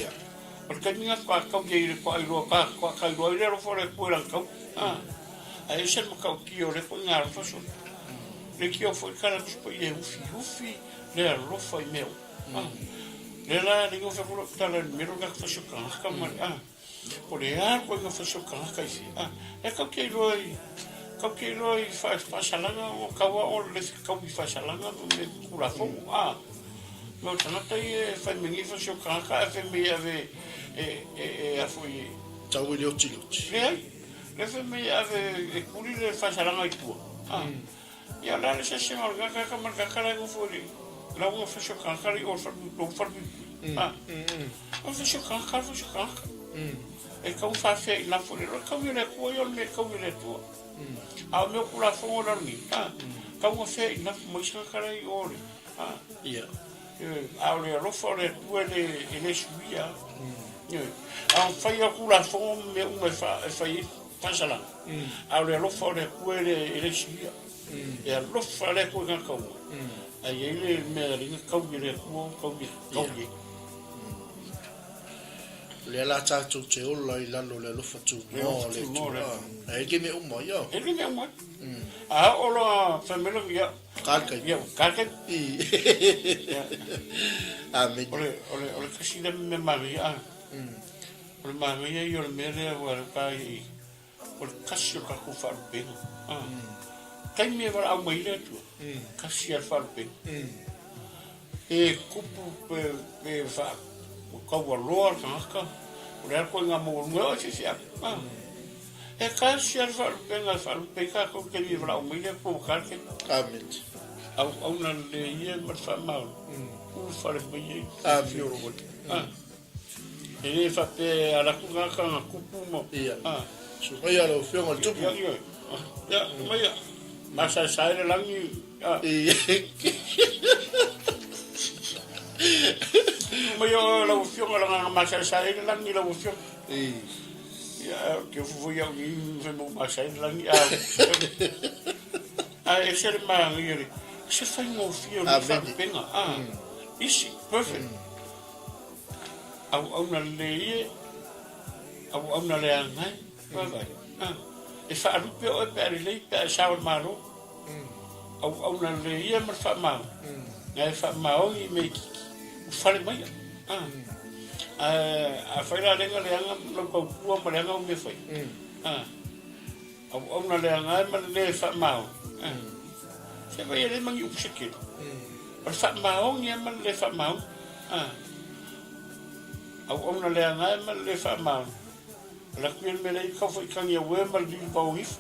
Al kan mi ka ye ko ai lo ka lo le lo fare ko la ka. Ai se mo ka ki o le ko ngar fa so. Le ki o fo ka la ko ye ufi le lo fai meu. Le la ni ko fa ko ta le mero ka fa so ka ma. Por aí, quando eu faço canca, é que eu faz salanga, o cavalo, o lesse cavalo faz salanga, me cura fogo. Meu tanto aí faz ninguém faço canca, faz me ave foi. Tau ele o tilo. Le faz me ave curi le faz salanga e tua. E lá le se chama canca, como canca lá eu foi. Lá eu faço canca e eu faço. Eu faço canca. E kau fa fe na fo le kau le ko yo me kau le to a me ku la fo la ni kau fe na mo sa kara I ore Ia. a le ro fo le tu le subia a fa yo ku la fo me fa sala a le ro fo le ku le subia e a ro fa le ko ga kau a ye le me ri kau le kau Le la tatou te ola I lalo le lofa tu mo le tu. E ke me umo yo. E ke me umo. A ola famelo ya. Kalka. Ya, kalka. Amen. Ole kasi na me maria. Ole maria yo le mere wa ka I. Ole kasi ka ku fa pe. Kai me va au mai le tu. Kasi al fa pe. E kupu pe fa ka wa lor ka ora ko nga mo no si sia e ka si al fa pe ka ko ke vi vra mi le ko ka ke Amen. au na le ye ma fa ma u fa le bi Amen. e le fa pe ala ku nga ka ku pu mo Ia. So ia lo fio mal tu. ya ma ya masa sai langi Mayo la ufiong la masa sai langi la ufiong ya ke fu ya ni fe mo masa langi ese ma ngi se fa mo fio ni fa penga isi perfect au na le au na le ngai vai e fa alu pe o pe le pe sa o maro au na le ia ma fa ma ngai fa ma o i me fa le mai a fa la lenga le anga lo ko ku ma le anga me fa au na le ngai ma le fa ma se vai le mangi u se ke fa ma o ngai ma le fa ma au na le ngai ma le fa ma la kuil me le ka foi kan ya we mal di pa wif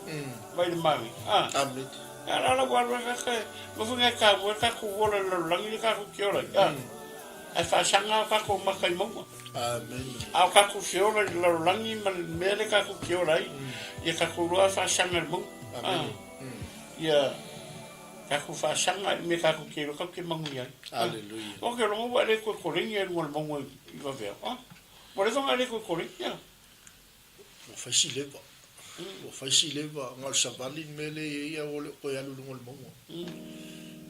vai de mami amen ala la guarda ka mo funga ka wo ka ku wo la langi ka ku kiola a fa sanga ka ku ma kai mo amen au ka ku kiola la langi mal me le ka ku kiola ya ka ku ro fa sanga mo ya ka ku fa sanga me ka ku kiola ka ke mo ya haleluya o ke lo mo le ku ko ringa mo mo i va ver mo le zonga le ku ko ringa o fasileva ngal savali mele ia o le ko ya lu ngol mo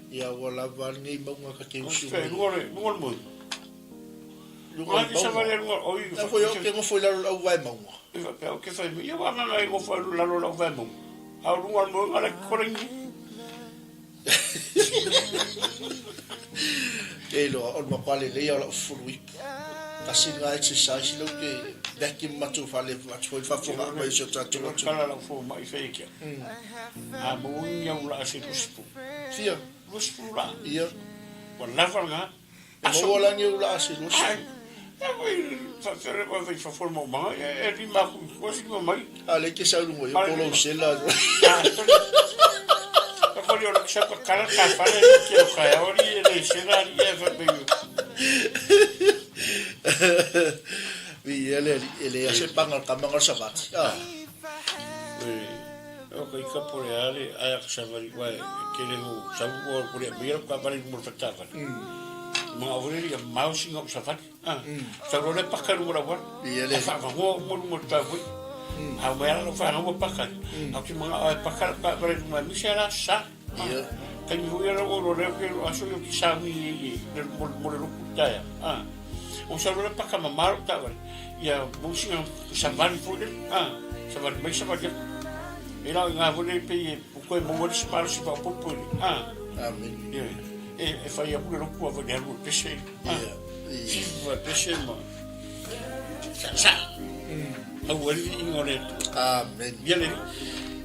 ia wala van ni mo ka ke usu ngol mo ngol savali ngol o i foi o que mo foi la o vai mo iva pe o que foi ia wa nga ngo foi la lo vai mo au ngol mo ala ko ringi ke lo o mo pale le ia o fului kasi nga exercise lo ke daki matu fale foi fa fo ma iso tatu kala la fo mai fake a mo ia ula se luspu sia luspu la ia wala fa nga mo wala ni ula se luspu fa fere ko fa fo mo ma e ri ma ko si mo mai ale ke sa lu mo yo polo sela ko yo la sa ko kala ka fa le ke o ka ori e sela ia fa be ele hace pan al camino sabat o que ka por ale a ka savari wa que le go sabu por mira ka para mo fatava ma avori ya mouse no sabat sa ro le pakar mo rawa ele fa mo ta wi a mera no fa no pakar a que mga pakar ka para mo misera sa kan yo era o re que aso yo ki sabi mo le kutaya o sa ro le pakar ma mar ta ya businga savari por savari mai savari ela nga vole pe ko mo mo se par se pa po amen e fa ya por ko va der por peixe si va peixe ma sa a wali ingore amen bien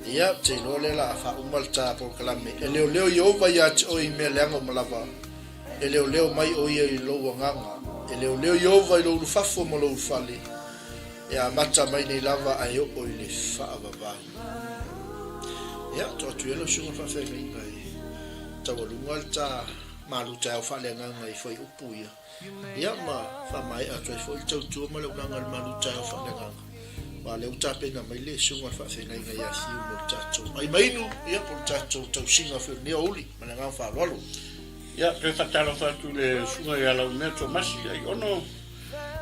ya te lo le la fa umal ta por kalame ele leo yo va ya o email ngo malava ele leo mai o ye lo nganga ele leo yo va lo fa fo mo lo fale ya mata mai nei lava ai o ile fa va ya to tu elo shunga fa fe ngai ta wo lungal ta malu ta fa le nganga i foi upuia ya ma fa mai a tu foi tu ma lo nganga malu ta fa le nganga ba le uta pe na mai le shunga fa fe ngai ya si mo ta tu ai mai no ya por ta tu singa fe ne oli ma nganga fa lo ya pe fa ta lo fa tu le shunga ya la metro masi ai ono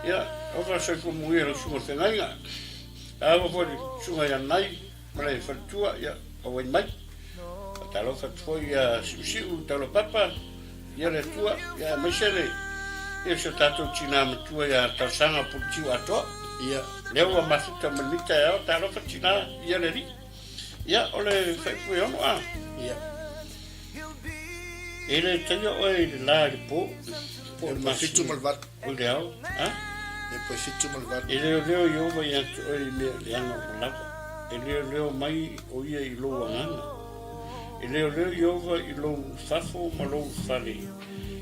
ya o va se ko muir o shunga fe ngai a o foi shunga ya nai ma le fa tua ya o wai mai ta lo fa foi ya si ta lo papa ya le tua ya mesele e se tato china tua ya ta sanga por tiu ato ya le o ma futa menita ya ta lo fa china ya le ri ya o le fa foi ono ya ele tenho oi lá de po por ma fitu malvat o leo depois fitu malvat ele leo yo vai oi me leano lá ele leo mai o ia i lo ngana ele leo yo vai i lo fafo ma lo fale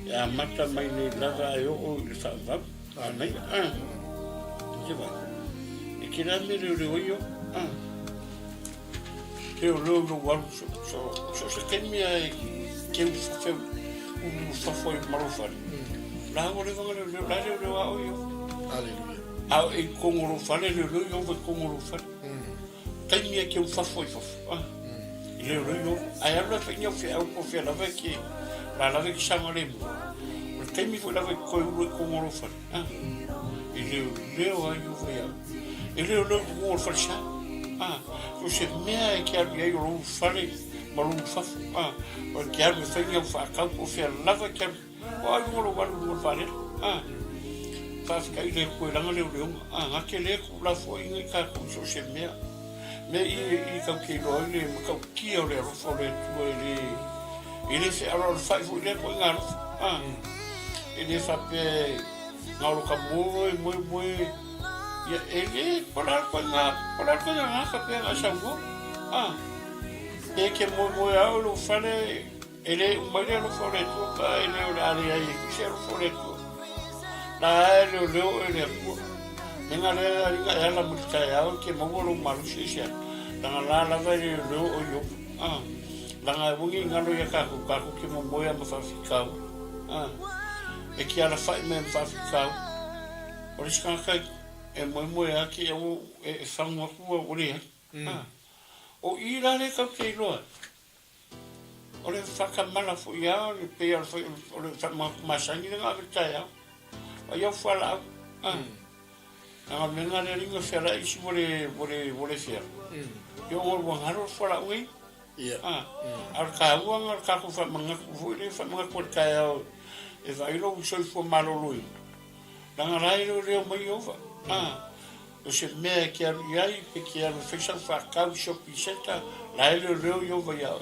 ya mata mai ni lava yo o i fa va mai que vai e que lá me leo yo eu leo no guardo so se tem minha que eu fa fafo ma lo fale lá o leo lá o yo aleluia au e kongoro fale le yo vai kongoro fale tai mia que eu fa foi leo leo ai ala fe nyo fe au po fe la ve ki la ve ki sama le mo o te mi fo la ve ko ko ngoro fa leo ai o fe ya leo lo ko fa sha o se me ki a ye ro fa le ma lo fa o ki a me fe nyo fa ka po fe la ve ki o ai ngoro wa lo fa le fa ka ile ko la ngale leo akele ko la fo inga ka ko so se me me i ka ki lo ni ma ka ki o le ro fo le tu ele se aro fa fu le ko ngar ele fa pe ngalo ka mo ya ele polar ko na ka pe na sa go e ke mo ya lo fa le ele un ba le fo le tu ka ele o la ya i se ro fo le tu la ele ele ko Nenga le la multa ya ke mo lo malu sisia. Tanga la va le o yo. Langa bungi ngalo ya ka ke mo moya ma fa fikau. E ki ala fa me fa fikau. O le ska e mo ya ki o e fa mo ku o le. O I la le ka ke lo. O le fa ka mala fu ya le pe al fa o le fa ma sangi nga ka ya. O yo fa la. Menga le ringa fera isi vole fera. Yo o ngaro fora ui. Al ka uang al ka ku fa manga ku le fa manga ko ka ya e vai lo so fo malo lui. Langa rai lo le mo yo fa. O se me ki al yai pe ki al fa fa ka so piseta la le yo va ya.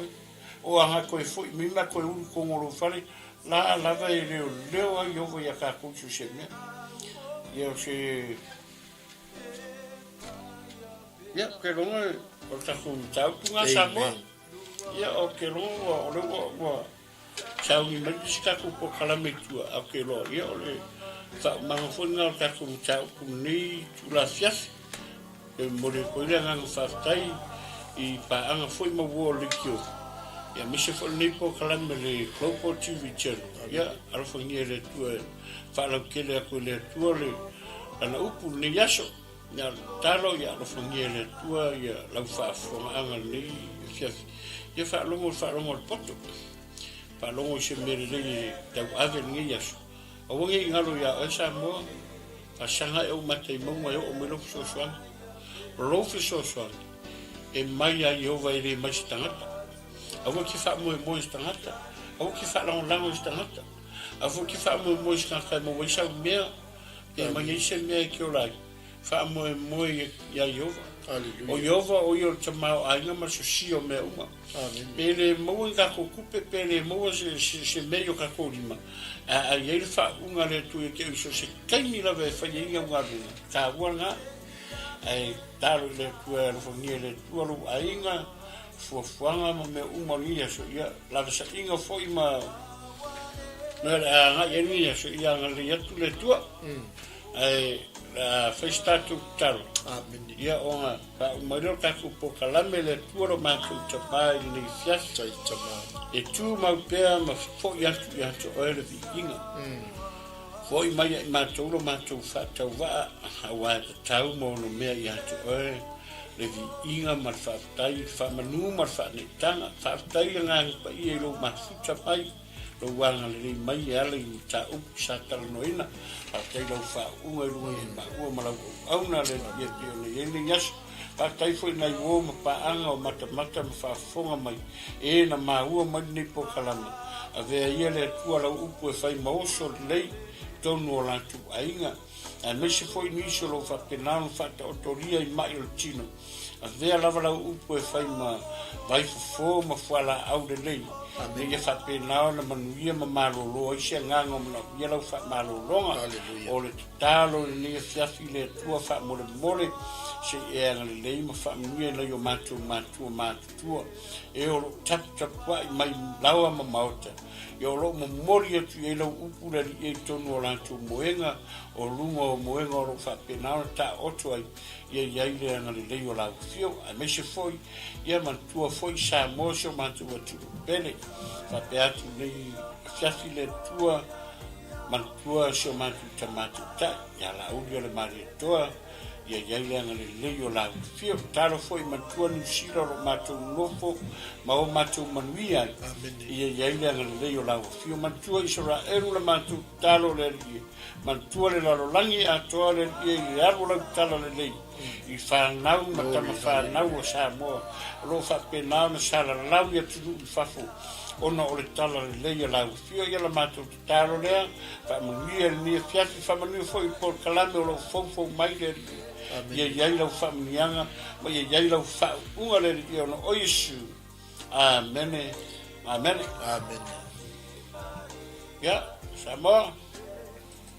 O anga ko fu mi ma ko un ko ngoro fa la va le yo va ya ka ku se me. Yo se ya que longa o ta junta tunga samo ya o que longa o lo chau ni merika ko po kala metua o que lo ya o le fa manga fonga ta junta ni tu la fias e more ko le nga fa tai I pa anga foi mo wo le kio ya mi se fo ni po kala me le klopo TV channel ya al fo ni le tu fa lo que le ko le tu le ana upu ni yaso ya talo ya lo fungele tua ya la fa anga ni ya fa lo poto fa lo se mere le ta ave ni ya o ngi ngalo ya esa mo a shanga e o mate mo o me lo so e mai ya yo vai le mai stangata a vo ki fa mo stangata o ki fa lo stangata a vo ki fa mo stangata mo sa me e mai se me ki o lai fa mo ya Yehova. O Yehova o yo chamao ainga ma so sio me uma. Pele mo nga ko kupe pele mo se meio ka ko lima. A ye fa unga le tu ke so se kaimi la ve fa ye nga runa. Ka wanga ai taro le tu lo fongi le tu lo ainga fo fanga me uma ni so ya la sa inga fo ima. Na nga ye ni so ya nga le tu le tu. Ai festa tu talo ya onga pa maro ka ku po kala me le tuoro ma ku chapai ni fias chai chama e tu ma pe ma fo ya tu o le vinga foi mai ma tu fa tu va wa tau mo no me ya tu o le vinga ma fa tai fa manu ma fa ni tanga fa tai nga pa I lo ma fu chapai lo wanga le mai ale ta up sa tal noina a te lo fa un e ma o ma au na le ye le yas pa tai foi na wo ma pa anga o mata ma fa fonga mai e na ma o ma ni po kalama a ve ye le tu ala upu e fai ma o so lei tonu la tu ainga a me se foi ni so lo fa penal fa ta autoria I mai o chino a ve la vala upu e fai ma vai fo ma fala au de lei ne ye fa penal na manuia ma malolo I se nganga ma ye lo fa malolo o le talo ni ye fiafi le tua fa mole se e na lei ma fa manuia na yo matu e o tap wa mai lawa ma mauta yo lo mo mori tu ye lo upu le e tonu la tu moenga o lungo moenga o fa penal ta oto ai ye le na le yo la fio a me se foi ye man tu foi sa mo so man tu bene fa peatu nei fiafi le tua man tua so man tu tamatu ta ya la udio le mari toa ia iai leaga lelei o laufia talo foʻi matua niusila o loo matou nofo ma o matou manuia ia iai leaga lelei o laufia matua i soraʻelu le matou talo le alii matua le lalolagi atoa le alii i le alu lautala lelei i fanau ma tama fanau o Samoa o loo faapena ona salalau ia tunuu i fafo ona o le tala lelei a laufia ia la matou tatalo lea faamanuia le nia fiafi faamanuia foʻi po le kalame o loo foufou mai le alii ia iai lau faamaniaga ma ia iai lau faauʻuga le alii ona o iesu amene amene ia Samoa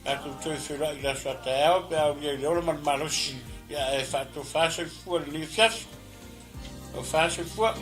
tatou toe felaʻi laso ataeao pe aulia i le ola ma le malosi ia e faatofā soifua le nia fiafi o fā soifua